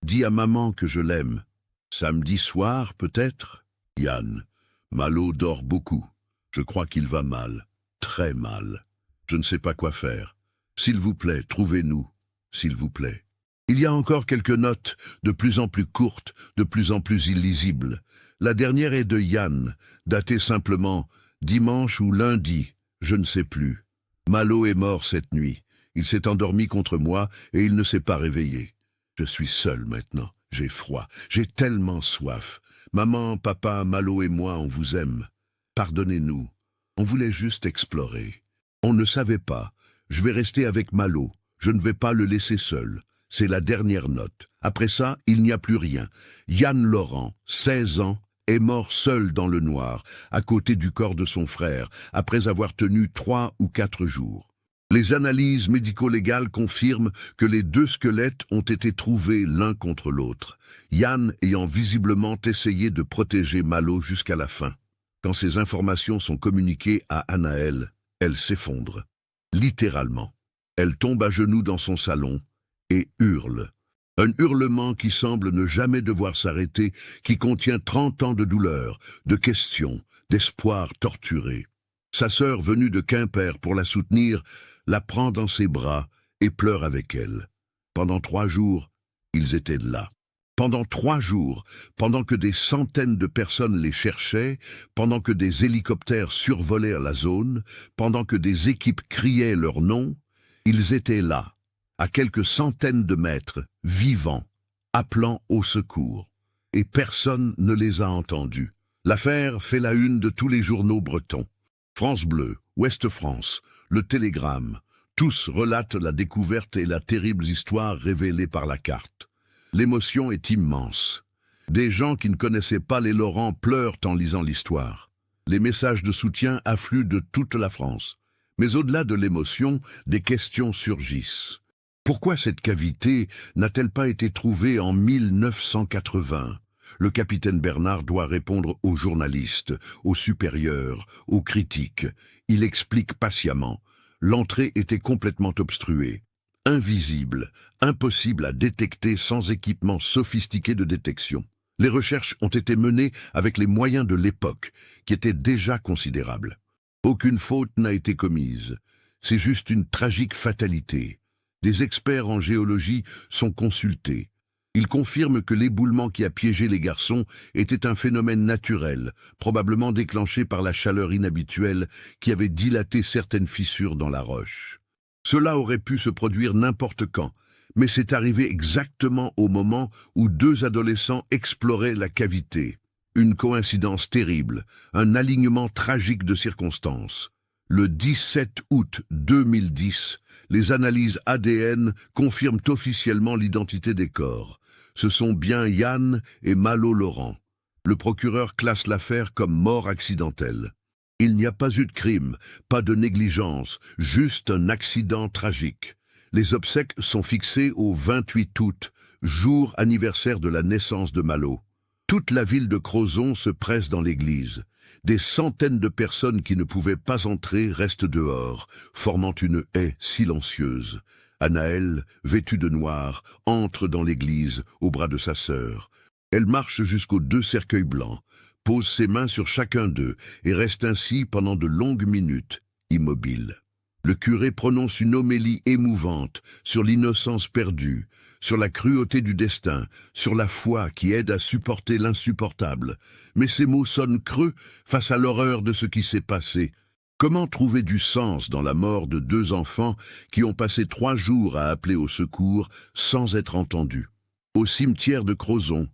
Dis à maman que je l'aime. Samedi soir, peut-être? Yann. Malo dort beaucoup. Je crois qu'il va mal. Très mal. Je ne sais pas quoi faire. S'il vous plaît, trouvez-nous. S'il vous plaît. Il y a encore quelques notes, de plus en plus courtes, de plus en plus illisibles. La dernière est de Yann, datée simplement dimanche ou lundi, je ne sais plus. Malo est mort cette nuit. Il s'est endormi contre moi et il ne s'est pas réveillé. Je suis seul maintenant. J'ai froid. J'ai tellement soif. Maman, papa, Malo et moi, on vous aime. Pardonnez-nous. On voulait juste explorer. On ne savait pas. Je vais rester avec Malo. Je ne vais pas le laisser seul. C'est la dernière note. Après ça, il n'y a plus rien. Yann Laurent, 16 ans, est mort seul dans le noir, à côté du corps de son frère, après avoir tenu 3 ou 4 jours. Les analyses médico-légales confirment que les 2 squelettes ont été trouvés l'un contre l'autre, Yann ayant visiblement essayé de protéger Malo jusqu'à la fin. Quand ces informations sont communiquées à Anaëlle, elle s'effondre. Littéralement. Elle tombe à genoux dans son salon et hurle. Un hurlement qui semble ne jamais devoir s'arrêter, qui contient 30 ans de douleur, de questions, d'espoir torturé. Sa sœur, venue de Quimper pour la soutenir, la prend dans ses bras et pleure avec elle. Pendant 3 jours, ils étaient là. Pendant 3 jours, pendant que des centaines de personnes les cherchaient, pendant que des hélicoptères survolèrent la zone, pendant que des équipes criaient leur nom, ils étaient là, à quelques centaines de mètres, vivants, appelant au secours. Et personne ne les a entendus. L'affaire fait la une de tous les journaux bretons. France Bleu, Ouest France, Le Télégramme, tous relatent la découverte et la terrible histoire révélée par la carte. L'émotion est immense. Des gens qui ne connaissaient pas les Laurent pleurent en lisant l'histoire. Les messages de soutien affluent de toute la France. Mais au-delà de l'émotion, des questions surgissent. Pourquoi cette cavité n'a-t-elle pas été trouvée en 1980 ? Le capitaine Bernard doit répondre aux journalistes, aux supérieurs, aux critiques. Il explique patiemment. L'entrée était complètement obstruée. Invisible, impossible à détecter sans équipement sophistiqué de détection. Les recherches ont été menées avec les moyens de l'époque, qui étaient déjà considérables. Aucune faute n'a été commise. C'est juste une tragique fatalité. Des experts en géologie sont consultés. Ils confirment que l'éboulement qui a piégé les garçons était un phénomène naturel, probablement déclenché par la chaleur inhabituelle qui avait dilaté certaines fissures dans la roche. Cela aurait pu se produire n'importe quand, mais c'est arrivé exactement au moment où 2 adolescents exploraient la cavité. Une coïncidence terrible, un alignement tragique de circonstances. Le 17 août 2010, les analyses ADN confirment officiellement l'identité des corps. Ce sont bien Yann et Malo Laurent. Le procureur classe l'affaire comme mort accidentelle. Il n'y a pas eu de crime, pas de négligence, juste un accident tragique. Les obsèques sont fixées au 28 août, jour anniversaire de la naissance de Malo. Toute la ville de Crozon se presse dans l'église. Des centaines de personnes qui ne pouvaient pas entrer restent dehors, formant une haie silencieuse. Anaëlle, vêtue de noir, entre dans l'église, au bras de sa sœur. Elle marche jusqu'aux 2 cercueils blancs. pose ses mains sur chacun d'eux et reste ainsi pendant de longues minutes, immobile. Le curé prononce une homélie émouvante sur l'innocence perdue, sur la cruauté du destin, sur la foi qui aide à supporter l'insupportable. Mais ces mots sonnent creux face à l'horreur de ce qui s'est passé. Comment trouver du sens dans la mort de 2 enfants qui ont passé 3 jours à appeler au secours sans être entendus? Au cimetière de Crozon,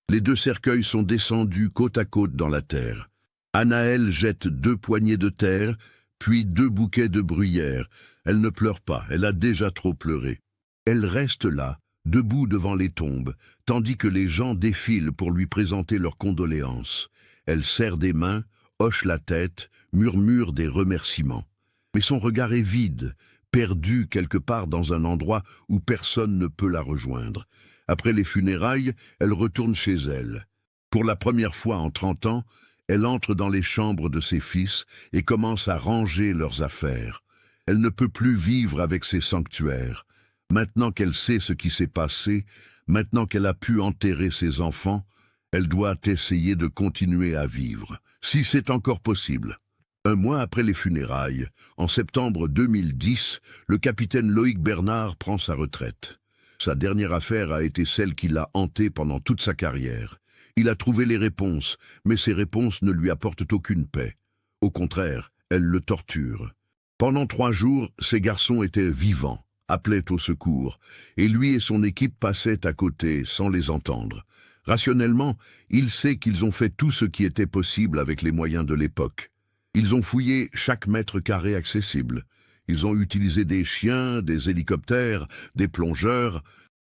les 2 cercueils sont descendus côte à côte dans la terre. Anaëlle jette 2 poignées de terre, puis 2 bouquets de bruyère. Elle ne pleure pas, elle a déjà trop pleuré. Elle reste là, debout devant les tombes, tandis que les gens défilent pour lui présenter leurs condoléances. Elle serre des mains, hoche la tête, murmure des remerciements. Mais son regard est vide, perdu quelque part dans un endroit où personne ne peut la rejoindre. Après les funérailles, elle retourne chez elle. Pour la première fois en 30 ans, elle entre dans les chambres de ses fils et commence à ranger leurs affaires. Elle ne peut plus vivre avec ces sanctuaires. Maintenant qu'elle sait ce qui s'est passé, maintenant qu'elle a pu enterrer ses enfants, elle doit essayer de continuer à vivre, si c'est encore possible. 1 mois après les funérailles, en septembre 2010, le capitaine Loïc Bernard prend sa retraite. Sa dernière affaire a été celle qui l'a hanté pendant toute sa carrière. Il a trouvé les réponses, mais ces réponses ne lui apportent aucune paix. Au contraire, elles le torturent. Pendant 3 jours, ces garçons étaient vivants, appelaient au secours, et lui et son équipe passaient à côté sans les entendre. Rationnellement, il sait qu'ils ont fait tout ce qui était possible avec les moyens de l'époque. Ils ont fouillé chaque mètre carré accessible. Ils ont utilisé des chiens, des hélicoptères, des plongeurs,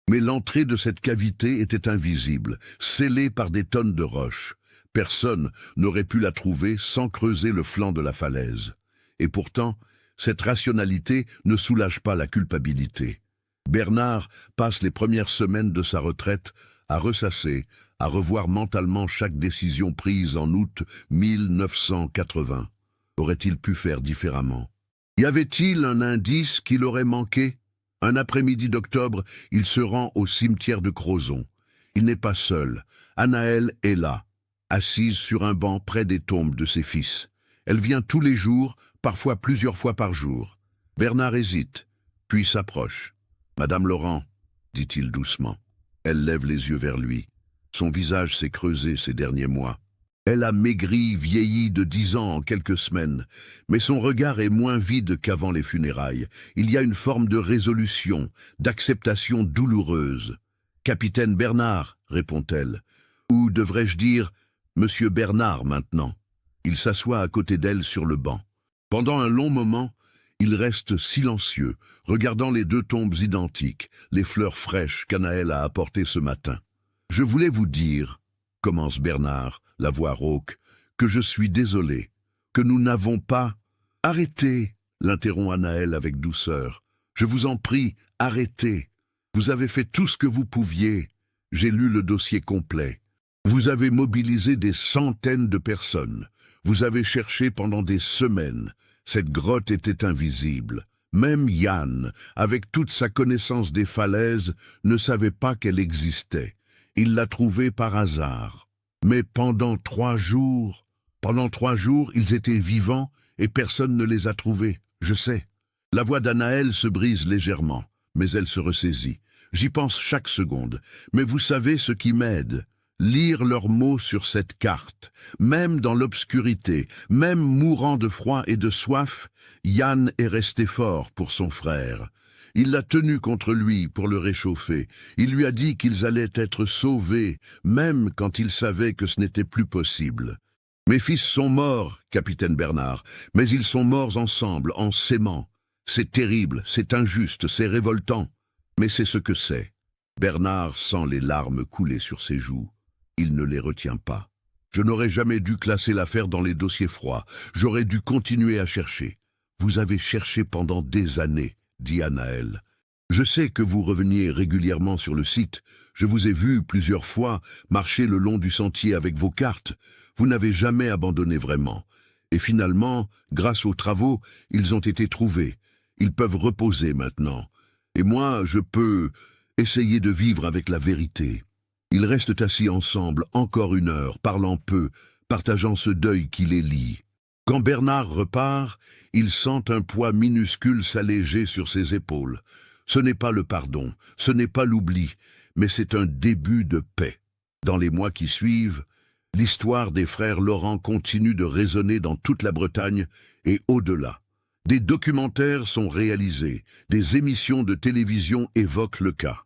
mais l'entrée de cette cavité était invisible, scellée par des tonnes de roches. Personne n'aurait pu la trouver sans creuser le flanc de la falaise. Et pourtant, cette rationalité ne soulage pas la culpabilité. Bernard passe les premières semaines de sa retraite à ressasser, à revoir mentalement chaque décision prise en août 1980. Aurait-il pu faire différemment? Y avait-il un indice qui l'aurait manqué? Un après-midi d'octobre, il se rend au cimetière de Crozon. Il n'est pas seul. Anaëlle est là, assise sur un banc près des tombes de ses fils. Elle vient tous les jours, parfois plusieurs fois par jour. Bernard hésite, puis s'approche. « Madame Laurent », dit-il doucement. Elle lève les yeux vers lui. Son visage s'est creusé ces derniers mois. Elle a maigri, vieilli de 10 ans en quelques semaines, mais son regard est moins vide qu'avant les funérailles. Il y a une forme de résolution, d'acceptation douloureuse. « Capitaine Bernard », répond-elle. Ou devrais-je dire « Monsieur Bernard maintenant ». Il s'assoit à côté d'elle sur le banc. Pendant un long moment, il reste silencieux, regardant les 2 tombes identiques, les fleurs fraîches qu'Anaëlle a apportées ce matin. « Je voulais vous dire, » commence Bernard, la voix rauque, « que je suis désolé, que nous n'avons pas... » « Arrêtez, » l'interrompt Anaëlle avec douceur. « Je vous en prie, arrêtez. Vous avez fait tout ce que vous pouviez. J'ai lu le dossier complet. Vous avez mobilisé des centaines de personnes. Vous avez cherché pendant des semaines. Cette grotte était invisible. Même Yann, avec toute sa connaissance des falaises, ne savait pas qu'elle existait. Il l'a trouvée par hasard. Mais pendant 3 jours, ils étaient vivants et personne ne les a trouvés, je sais. » La voix d'Anaëlle se brise légèrement, mais elle se ressaisit. « J'y pense chaque seconde, mais vous savez ce qui m'aide ? Lire leurs mots sur cette carte. Même dans l'obscurité, même mourant de froid et de soif, Yann est resté fort pour son frère. Il l'a tenu contre lui pour le réchauffer. Il lui a dit qu'ils allaient être sauvés, même quand il savait que ce n'était plus possible. Mes fils sont morts, capitaine Bernard, mais ils sont morts ensemble, en s'aimant. C'est terrible, c'est injuste, c'est révoltant, mais c'est ce que c'est. » Bernard sent les larmes couler sur ses joues. Il ne les retient pas. « Je n'aurais jamais dû classer l'affaire dans les dossiers froids. J'aurais dû continuer à chercher. »« Vous avez cherché pendant des années, » dit Anaëlle. « Je sais que vous reveniez régulièrement sur le site. Je vous ai vu plusieurs fois marcher le long du sentier avec vos cartes. Vous n'avez jamais abandonné vraiment. Et finalement, grâce aux travaux, ils ont été trouvés. Ils peuvent reposer maintenant. Et moi, je peux essayer de vivre avec la vérité. » Ils restent assis ensemble encore 1 heure, parlant peu, partageant ce deuil qui les lie. Quand Bernard repart, il sent un poids minuscule s'alléger sur ses épaules. Ce n'est pas le pardon, ce n'est pas l'oubli, mais c'est un début de paix. Dans les mois qui suivent, l'histoire des frères Laurent continue de résonner dans toute la Bretagne et au-delà. Des documentaires sont réalisés, des émissions de télévision évoquent le cas.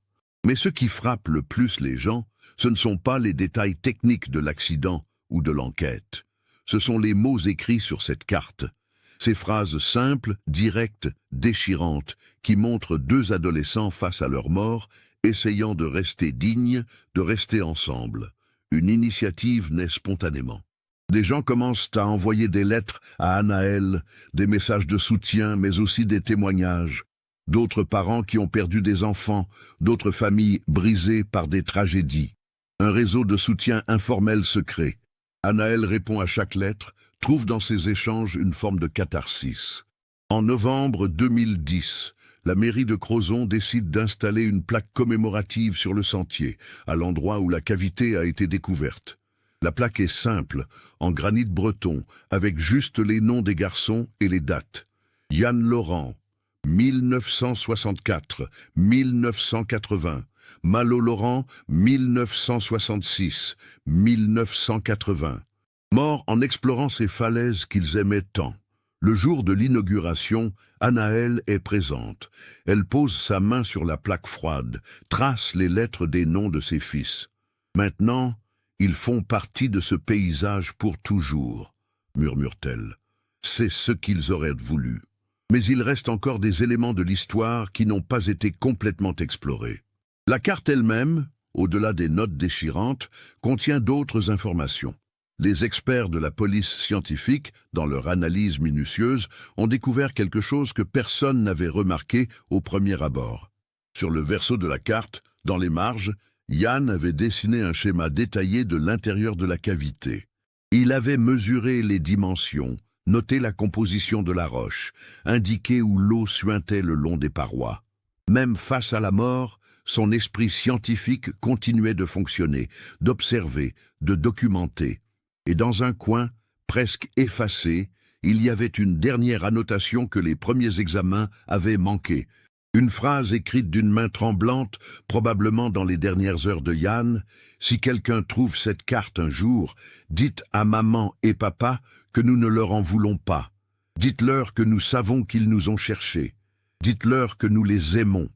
Mais ce qui frappe le plus les gens, ce ne sont pas les détails techniques de l'accident ou de l'enquête. Ce sont les mots écrits sur cette carte. Ces phrases simples, directes, déchirantes, qui montrent deux adolescents face à leur mort, essayant de rester dignes, de rester ensemble. Une initiative naît spontanément. Des gens commencent à envoyer des lettres à Anaël, des messages de soutien, mais aussi des témoignages. D'autres parents qui ont perdu des enfants, d'autres familles brisées par des tragédies. Un réseau de soutien informel se crée. Anaël répond à chaque lettre, trouve dans ces échanges une forme de catharsis. En novembre 2010, la mairie de Crozon décide d'installer une plaque commémorative sur le sentier, à l'endroit où la cavité a été découverte. La plaque est simple, en granit breton, avec juste les noms des garçons et les dates. Yann Laurent, 1964-1980. Malo Laurent, 1966-1980. Morts en explorant ces falaises qu'ils aimaient tant. Le jour de l'inauguration, Anaël est présente. Elle pose sa main sur la plaque froide, trace les lettres des noms de ses fils. Maintenant, ils font partie de ce paysage pour toujours, murmure-t-elle. C'est ce qu'ils auraient voulu. Mais il reste encore des éléments de l'histoire qui n'ont pas été complètement explorés. La carte elle-même, au-delà des notes déchirantes, contient d'autres informations. Les experts de la police scientifique, dans leur analyse minutieuse, ont découvert quelque chose que personne n'avait remarqué au premier abord. Sur le verso de la carte, dans les marges, Yann avait dessiné un schéma détaillé de l'intérieur de la cavité. Il avait mesuré les dimensions, noté la composition de la roche, indiqué où l'eau suintait le long des parois. Même face à la mort, son esprit scientifique continuait de fonctionner, d'observer, de documenter. Et dans un coin, presque effacé, il y avait une dernière annotation que les premiers examens avaient manqué. Une phrase écrite d'une main tremblante, probablement dans les dernières heures de Yann. « Si quelqu'un trouve cette carte un jour, dites à maman et papa que nous ne leur en voulons pas. Dites-leur que nous savons qu'ils nous ont cherchés. Dites-leur que nous les aimons. »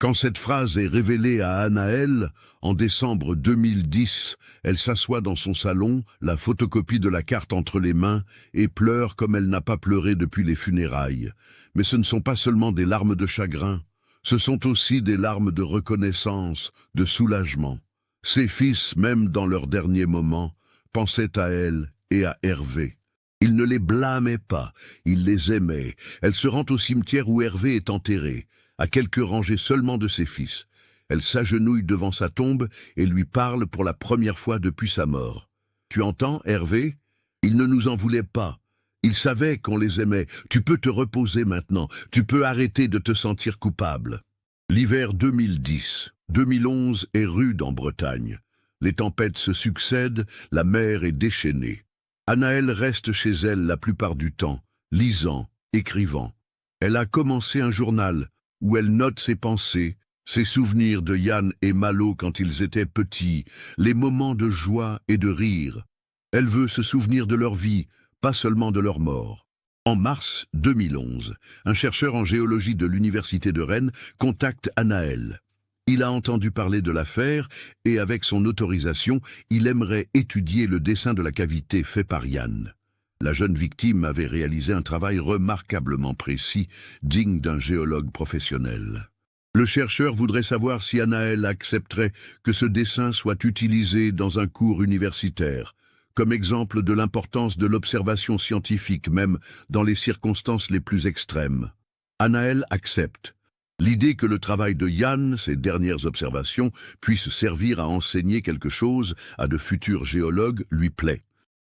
Quand cette phrase est révélée à Anaël, en décembre 2010, elle s'assoit dans son salon, la photocopie de la carte entre les mains, et pleure comme elle n'a pas pleuré depuis les funérailles. Mais ce ne sont pas seulement des larmes de chagrin, ce sont aussi des larmes de reconnaissance, de soulagement. Ses fils, même dans leurs derniers moments, pensaient à elle et à Hervé. Il ne les blâmait pas, il les aimait. Elle se rend au cimetière où Hervé est enterré, à quelques rangées seulement de ses fils. Elle s'agenouille devant sa tombe et lui parle pour la première fois depuis sa mort. « Tu entends, Hervé? Il ne nous en voulait pas. Il savait qu'on les aimait. Tu peux te reposer maintenant. Tu peux arrêter de te sentir coupable. » L'hiver 2010-2011 est rude en Bretagne. Les tempêtes se succèdent, la mer est déchaînée. Anaël reste chez elle la plupart du temps, lisant, écrivant. Elle a commencé un journal où elle note ses pensées, ses souvenirs de Yann et Malo quand ils étaient petits, les moments de joie et de rire. Elle veut se souvenir de leur vie, pas seulement de leur mort. En mars 2011, un chercheur en géologie de l'Université de Rennes contacte Anaël. Il a entendu parler de l'affaire et avec son autorisation, il aimerait étudier le dessin de la cavité fait par Yann. La jeune victime avait réalisé un travail remarquablement précis, digne d'un géologue professionnel. Le chercheur voudrait savoir si Anaël accepterait que ce dessin soit utilisé dans un cours universitaire, comme exemple de l'importance de l'observation scientifique, même dans les circonstances les plus extrêmes. Anaël accepte. L'idée que le travail de Yann, ses dernières observations, puisse servir à enseigner quelque chose à de futurs géologues lui plaît.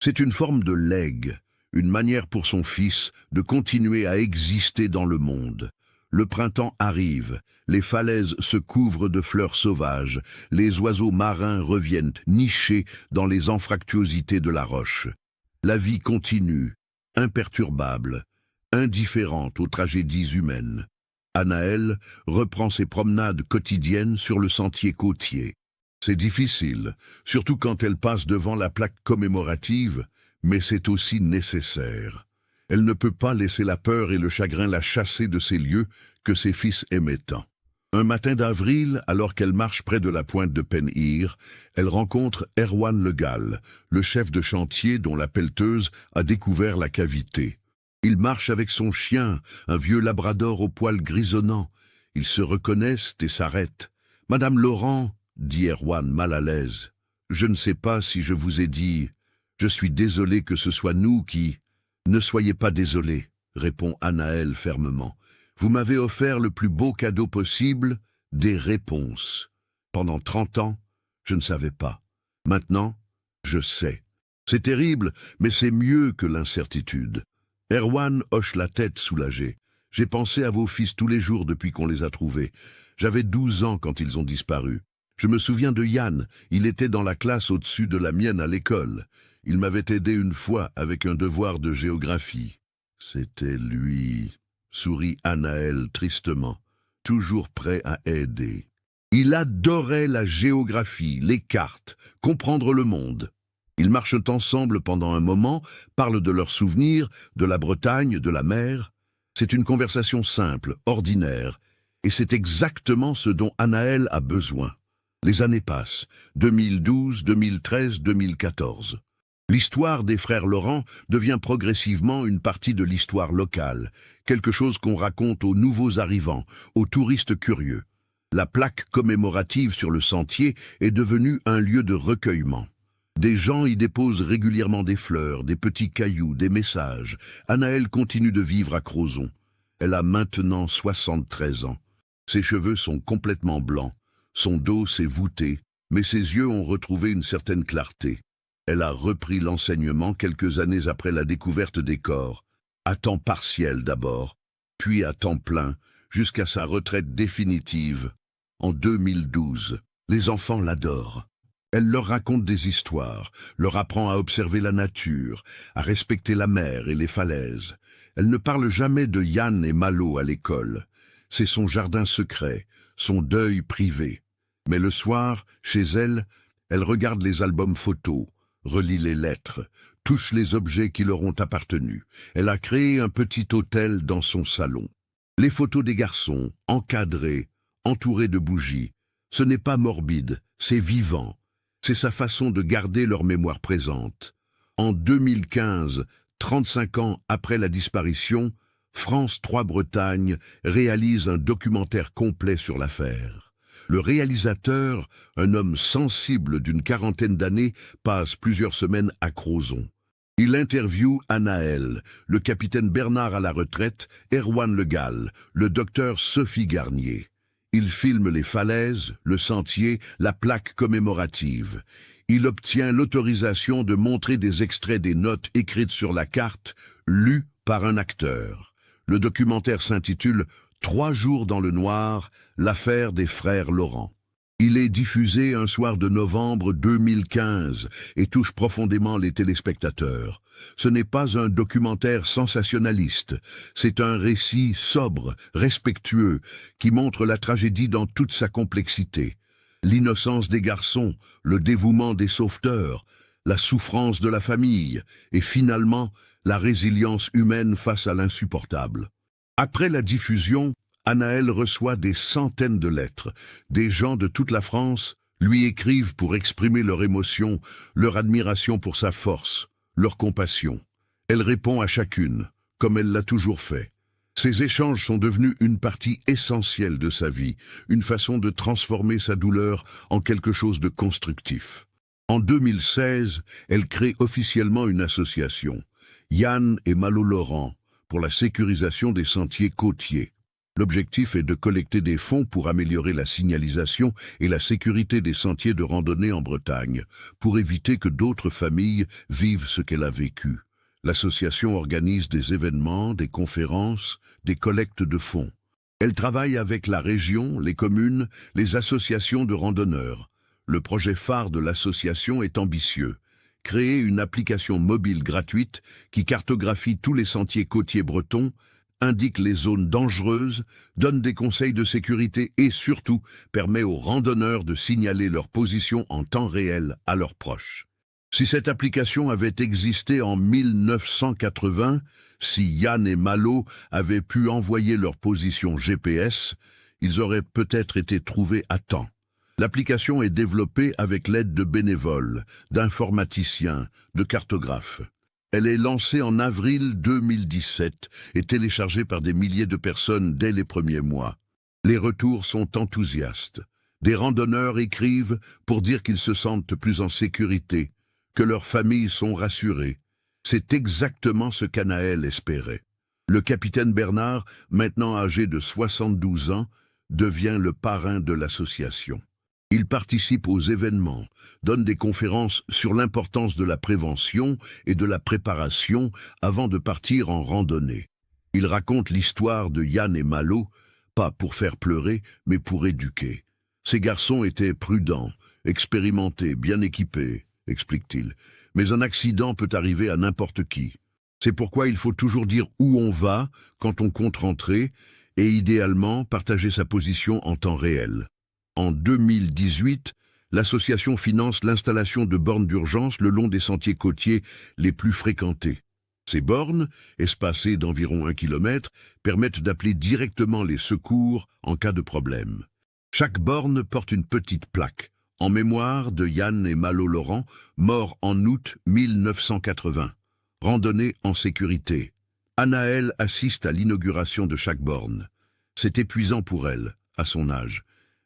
C'est une forme de legs, une manière pour son fils de continuer à exister dans le monde. Le printemps arrive, les falaises se couvrent de fleurs sauvages, les oiseaux marins reviennent nicher dans les anfractuosités de la roche. La vie continue, imperturbable, indifférente aux tragédies humaines. Anaëlle reprend ses promenades quotidiennes sur le sentier côtier. C'est difficile, surtout quand elle passe devant la plaque commémorative, mais c'est aussi nécessaire. Elle ne peut pas laisser la peur et le chagrin la chasser de ces lieux que ses fils aimaient tant. Un matin d'avril, alors qu'elle marche près de la pointe de Penhir, elle rencontre Erwan Le Gall, le chef de chantier dont la pelleteuse a découvert la cavité. Il marche avec son chien, un vieux labrador au poil grisonnant. Ils se reconnaissent et s'arrêtent. « Madame Laurent, » dit Erwan mal à l'aise, « je ne sais pas si je vous ai dit. Je suis désolé que ce soit nous qui... » « Ne soyez pas désolé, » répond Anaëlle fermement. « Vous m'avez offert le plus beau cadeau possible, des réponses. Pendant 30 ans, je ne savais pas. Maintenant, je sais. C'est terrible, mais c'est mieux que l'incertitude. » Erwan hoche la tête soulagé. « J'ai pensé à vos fils tous les jours depuis qu'on les a trouvés. J'avais 12 ans quand ils ont disparu. Je me souviens de Yann, il était dans la classe au-dessus de la mienne à l'école. Il m'avait aidé une fois avec un devoir de géographie. »« C'était lui, » sourit Anaëlle tristement, toujours prêt à aider. Il adorait la géographie, les cartes, comprendre le monde. Ils marchent ensemble pendant un moment, parlent de leurs souvenirs, de la Bretagne, de la mer. C'est une conversation simple, ordinaire, et c'est exactement ce dont Anaëlle a besoin. Les années passent, 2012, 2013, 2014. L'histoire des frères Laurent devient progressivement une partie de l'histoire locale, quelque chose qu'on raconte aux nouveaux arrivants, aux touristes curieux. La plaque commémorative sur le sentier est devenue un lieu de recueillement. Des gens y déposent régulièrement des fleurs, des petits cailloux, des messages. Anaëlle continue de vivre à Crozon. Elle a maintenant 73 ans. Ses cheveux sont complètement blancs, son dos s'est voûté, mais ses yeux ont retrouvé une certaine clarté. Elle a repris l'enseignement quelques années après la découverte des corps, à temps partiel d'abord, puis à temps plein, jusqu'à sa retraite définitive, en 2012. Les enfants l'adorent. Elle leur raconte des histoires, leur apprend à observer la nature, à respecter la mer et les falaises. Elle ne parle jamais de Yann et Malo à l'école. C'est son jardin secret, son deuil privé. Mais le soir, chez elle, elle regarde les albums photos, relit les lettres, touche les objets qui leur ont appartenu. Elle a créé un petit hôtel dans son salon. Les photos des garçons, encadrées, entourées de bougies. Ce n'est pas morbide, c'est vivant. C'est sa façon de garder leur mémoire présente. En 2015, 35 ans après la disparition, France 3 Bretagne réalise un documentaire complet sur l'affaire. Le réalisateur, un homme sensible d'une quarantaine d'années, passe plusieurs semaines à Crozon. Il interviewe Anaëlle, le capitaine Bernard à la retraite, Erwan Le Gall, le docteur Sophie Garnier. Il filme les falaises, le sentier, la plaque commémorative. Il obtient l'autorisation de montrer des extraits des notes écrites sur la carte, lues par un acteur. Le documentaire s'intitule « 3 jours dans le noir, l'affaire des frères Laurent ». Il est diffusé un soir de novembre 2015 et touche profondément les téléspectateurs. Ce n'est pas un documentaire sensationnaliste, c'est un récit sobre, respectueux, qui montre la tragédie dans toute sa complexité. L'innocence des garçons, le dévouement des sauveteurs, la souffrance de la famille et finalement la résilience humaine face à l'insupportable. Après la diffusion, Anaëlle reçoit des centaines de lettres. Des gens de toute la France lui écrivent pour exprimer leur émotion, leur admiration pour sa force, leur compassion. Elle répond à chacune, comme elle l'a toujours fait. Ces échanges sont devenus une partie essentielle de sa vie, une façon de transformer sa douleur en quelque chose de constructif. En 2016, elle crée officiellement une association, Yann et Malo Laurent, pour la sécurisation des sentiers côtiers. L'objectif est de collecter des fonds pour améliorer la signalisation et la sécurité des sentiers de randonnée en Bretagne, pour éviter que d'autres familles vivent ce qu'elle a vécu. L'association organise des événements, des conférences, des collectes de fonds. Elle travaille avec la région, les communes, les associations de randonneurs. Le projet phare de l'association est ambitieux. créé une application mobile gratuite qui cartographie tous les sentiers côtiers bretons, indique les zones dangereuses, donne des conseils de sécurité et surtout permet aux randonneurs de signaler leur position en temps réel à leurs proches. Si cette application avait existé en 1980, si Yann et Malo avaient pu envoyer leur position GPS, ils auraient peut-être été trouvés à temps. L'application est développée avec l'aide de bénévoles, d'informaticiens, de cartographes. Elle est lancée en avril 2017 et téléchargée par des milliers de personnes dès les premiers mois. Les retours sont enthousiastes. Des randonneurs écrivent pour dire qu'ils se sentent plus en sécurité, que leurs familles sont rassurées. C'est exactement ce qu'Anaël espérait. Le capitaine Bernard, maintenant âgé de 72 ans, devient le parrain de l'association. Il participe aux événements, donne des conférences sur l'importance de la prévention et de la préparation avant de partir en randonnée. Il raconte l'histoire de Yann et Malo, pas pour faire pleurer, mais pour éduquer. Ces garçons étaient prudents, expérimentés, bien équipés, explique-t-il. Mais un accident peut arriver à n'importe qui. C'est pourquoi il faut toujours dire où on va quand on compte rentrer et idéalement partager sa position en temps réel. En 2018, l'association finance l'installation de bornes d'urgence le long des sentiers côtiers les plus fréquentés. Ces bornes, espacées d'environ 1 kilomètre, permettent d'appeler directement les secours en cas de problème. Chaque borne porte une petite plaque, en mémoire de Yann et Malo Laurent, morts en août 1980. Randonnée en sécurité. Anaël assiste à l'inauguration de chaque borne. C'est épuisant pour elle, à son âge.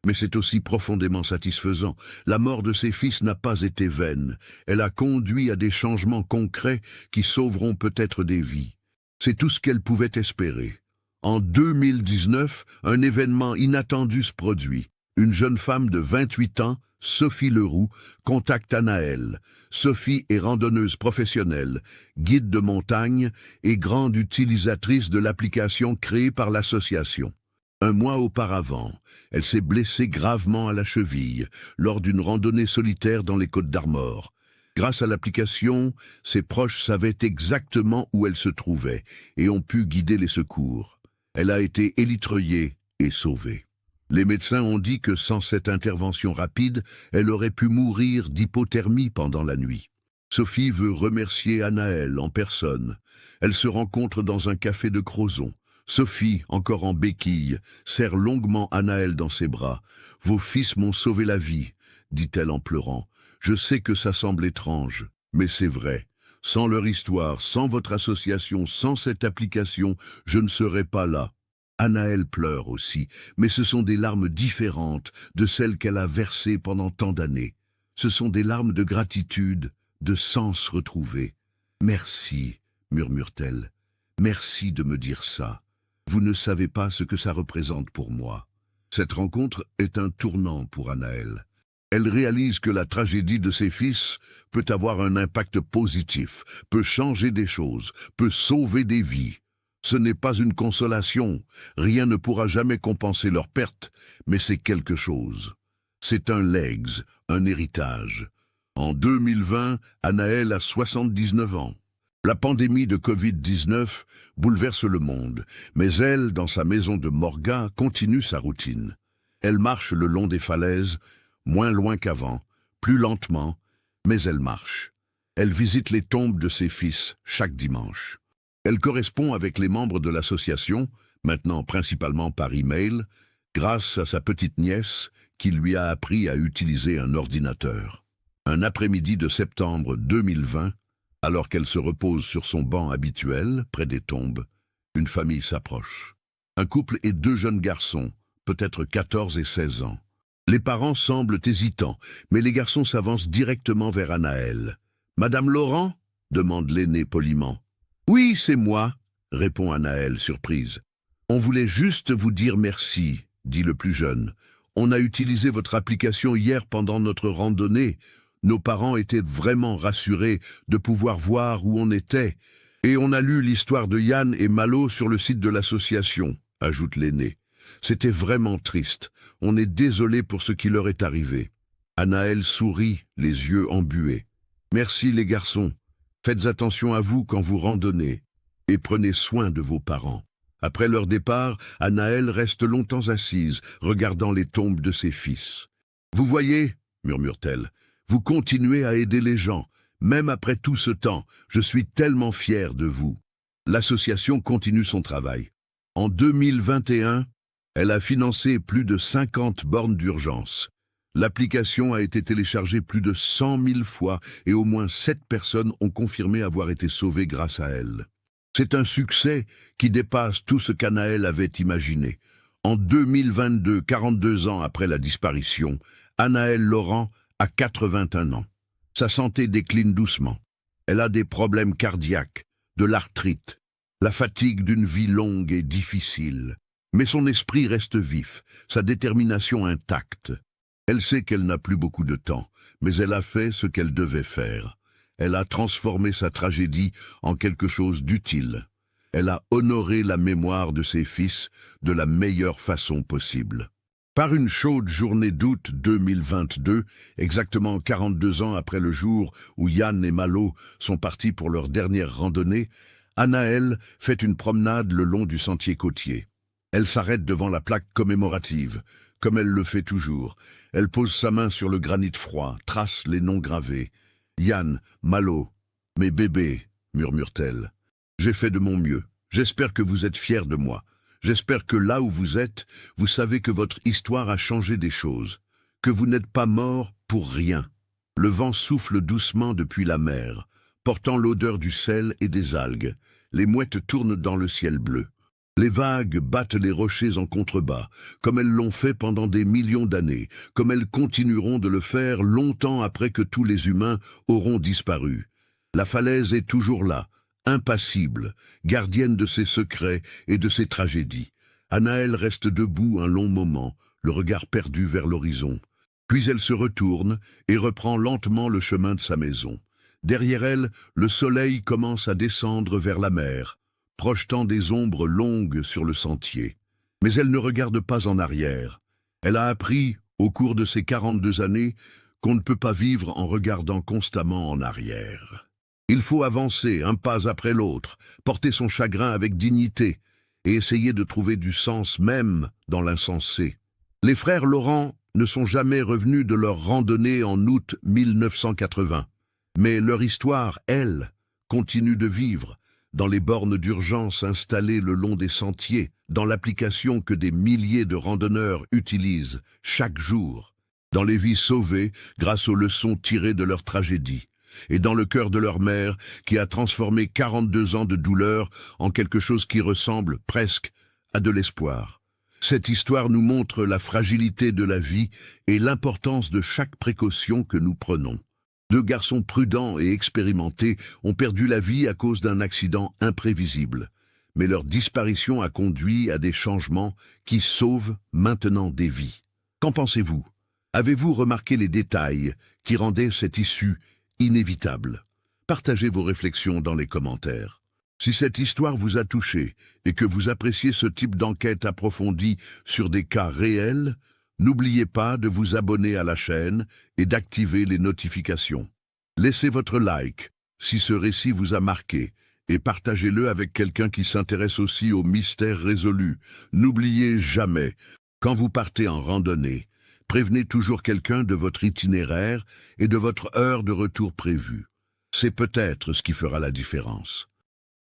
Mais c'est aussi profondément satisfaisant. La mort de ses fils n'a pas été vaine. Elle a conduit à des changements concrets qui sauveront peut-être des vies. C'est tout ce qu'elle pouvait espérer. En 2019, un événement inattendu se produit. Une jeune femme de 28 ans, Sophie Leroux, contacte Anaël. Sophie est randonneuse professionnelle, guide de montagne et grande utilisatrice de l'application créée par l'association. 1 mois auparavant, elle s'est blessée gravement à la cheville lors d'une randonnée solitaire dans les Côtes-d'Armor. Grâce à l'application, ses proches savaient exactement où elle se trouvait et ont pu guider les secours. Elle a été élitreillée et sauvée. Les médecins ont dit que sans cette intervention rapide, elle aurait pu mourir d'hypothermie pendant la nuit. Sophie veut remercier Anaël en personne. Elle se rencontre dans un café de Crozon. Sophie, encore en béquille, serre longuement Anaël dans ses bras. « Vos fils m'ont sauvé la vie », dit-elle en pleurant. « Je sais que ça semble étrange, mais c'est vrai. Sans leur histoire, sans votre association, sans cette application, je ne serais pas là. » Anaël pleure aussi, mais ce sont des larmes différentes de celles qu'elle a versées pendant tant d'années. Ce sont des larmes de gratitude, de sens retrouvé. « Merci », murmure-t-elle. « Merci de me dire ça. Vous ne savez pas ce que ça représente pour moi. » Cette rencontre est un tournant pour Anaël. Elle réalise que la tragédie de ses fils peut avoir un impact positif, peut changer des choses, peut sauver des vies. Ce n'est pas une consolation, rien ne pourra jamais compenser leur perte, mais c'est quelque chose. C'est un legs, un héritage. En 2020, Anaël a 79 ans. La pandémie de Covid-19 bouleverse le monde, mais elle, dans sa maison de Morgat, continue sa routine. Elle marche le long des falaises, moins loin qu'avant, plus lentement, mais elle marche. Elle visite les tombes de ses fils chaque dimanche. Elle correspond avec les membres de l'association, maintenant principalement par email, grâce à sa petite nièce qui lui a appris à utiliser un ordinateur. Un après-midi de septembre 2020, alors qu'elle se repose sur son banc habituel, près des tombes, une famille s'approche. Un couple et 2 jeunes garçons, peut-être 14 et 16 ans. Les parents semblent hésitants, mais les garçons s'avancent directement vers Anaël. « Madame Laurent ?» demande l'aîné poliment. « Oui, c'est moi », répond Anaël, surprise. « On voulait juste vous dire merci », dit le plus jeune. « On a utilisé votre application hier pendant notre randonnée. Nos parents étaient vraiment rassurés de pouvoir voir où on était. Et on a lu l'histoire de Yann et Malo sur le site de l'association, ajoute l'aîné. C'était vraiment triste. On est désolé pour ce qui leur est arrivé. » Anaël sourit, les yeux embués. « Merci les garçons. Faites attention à vous quand vous randonnez et prenez soin de vos parents. Après leur départ, Anaëlle reste longtemps assise, regardant les tombes de ses fils. Vous voyez, murmure-t-elle, vous continuez à aider les gens. Même après tout ce temps, je suis tellement fier de vous. L'association continue son travail. En 2021, elle a financé plus de 50 bornes d'urgence. L'application a été téléchargée plus de 100 000 fois et au moins 7 personnes ont confirmé avoir été sauvées grâce à elle. C'est un succès qui dépasse tout ce qu'Anaëlle avait imaginé. En 2022, 42 ans après la disparition, Anaëlle Laurent a 81 ans. Sa santé décline doucement. Elle a des problèmes cardiaques, de l'arthrite, la fatigue d'une vie longue et difficile. Mais son esprit reste vif, sa détermination intacte. Elle sait qu'elle n'a plus beaucoup de temps, mais elle a fait ce qu'elle devait faire. Elle a transformé sa tragédie en quelque chose d'utile. Elle a honoré la mémoire de ses fils de la meilleure façon possible. Par une chaude journée d'août 2022, exactement 42 ans après le jour où Yann et Malo sont partis pour leur dernière randonnée, Anaëlle fait une promenade le long du sentier côtier. Elle s'arrête devant la plaque commémorative, comme elle le fait toujours. Elle pose sa main sur le granit froid, trace les noms gravés. « Yann, Malo, mes bébés », murmure-t-elle. « J'ai fait de mon mieux. J'espère que vous êtes fiers de moi. J'espère que là où vous êtes, vous savez que votre histoire a changé des choses, que vous n'êtes pas morts pour rien. » Le vent souffle doucement depuis la mer, portant l'odeur du sel et des algues. Les mouettes tournent dans le ciel bleu. Les vagues battent les rochers en contrebas, comme elles l'ont fait pendant des millions d'années, comme elles continueront de le faire longtemps après que tous les humains auront disparu. La falaise est toujours là, impassible, gardienne de ses secrets et de ses tragédies. Anaëlle reste debout un long moment, le regard perdu vers l'horizon. Puis elle se retourne et reprend lentement le chemin de sa maison. Derrière elle, le soleil commence à descendre vers la mer, projetant des ombres longues sur le sentier. Mais elle ne regarde pas en arrière. Elle a appris, au cours de ces 42 années, qu'on ne peut pas vivre en regardant constamment en arrière. Il faut avancer un pas après l'autre, porter son chagrin avec dignité et essayer de trouver du sens même dans l'insensé. Les frères Laurent ne sont jamais revenus de leur randonnée en août 1980. Mais leur histoire, elle, continue de vivre, dans les bornes d'urgence installées le long des sentiers, dans l'application que des milliers de randonneurs utilisent chaque jour, dans les vies sauvées grâce aux leçons tirées de leur tragédie, et dans le cœur de leur mère qui a transformé 42 ans de douleur en quelque chose qui ressemble presque à de l'espoir. Cette histoire nous montre la fragilité de la vie et l'importance de chaque précaution que nous prenons. 2 garçons prudents et expérimentés ont perdu la vie à cause d'un accident imprévisible. Mais leur disparition a conduit à des changements qui sauvent maintenant des vies. Qu'en pensez-vous? Avez-vous remarqué les détails qui rendaient cette issue inévitable? Partagez vos réflexions dans les commentaires. Si cette histoire vous a touché et que vous appréciez ce type d'enquête approfondie sur des cas réels, n'oubliez pas de vous abonner à la chaîne et d'activer les notifications. Laissez votre like si ce récit vous a marqué et partagez-le avec quelqu'un qui s'intéresse aussi aux mystères résolus. N'oubliez jamais, quand vous partez en randonnée, prévenez toujours quelqu'un de votre itinéraire et de votre heure de retour prévue. C'est peut-être ce qui fera la différence.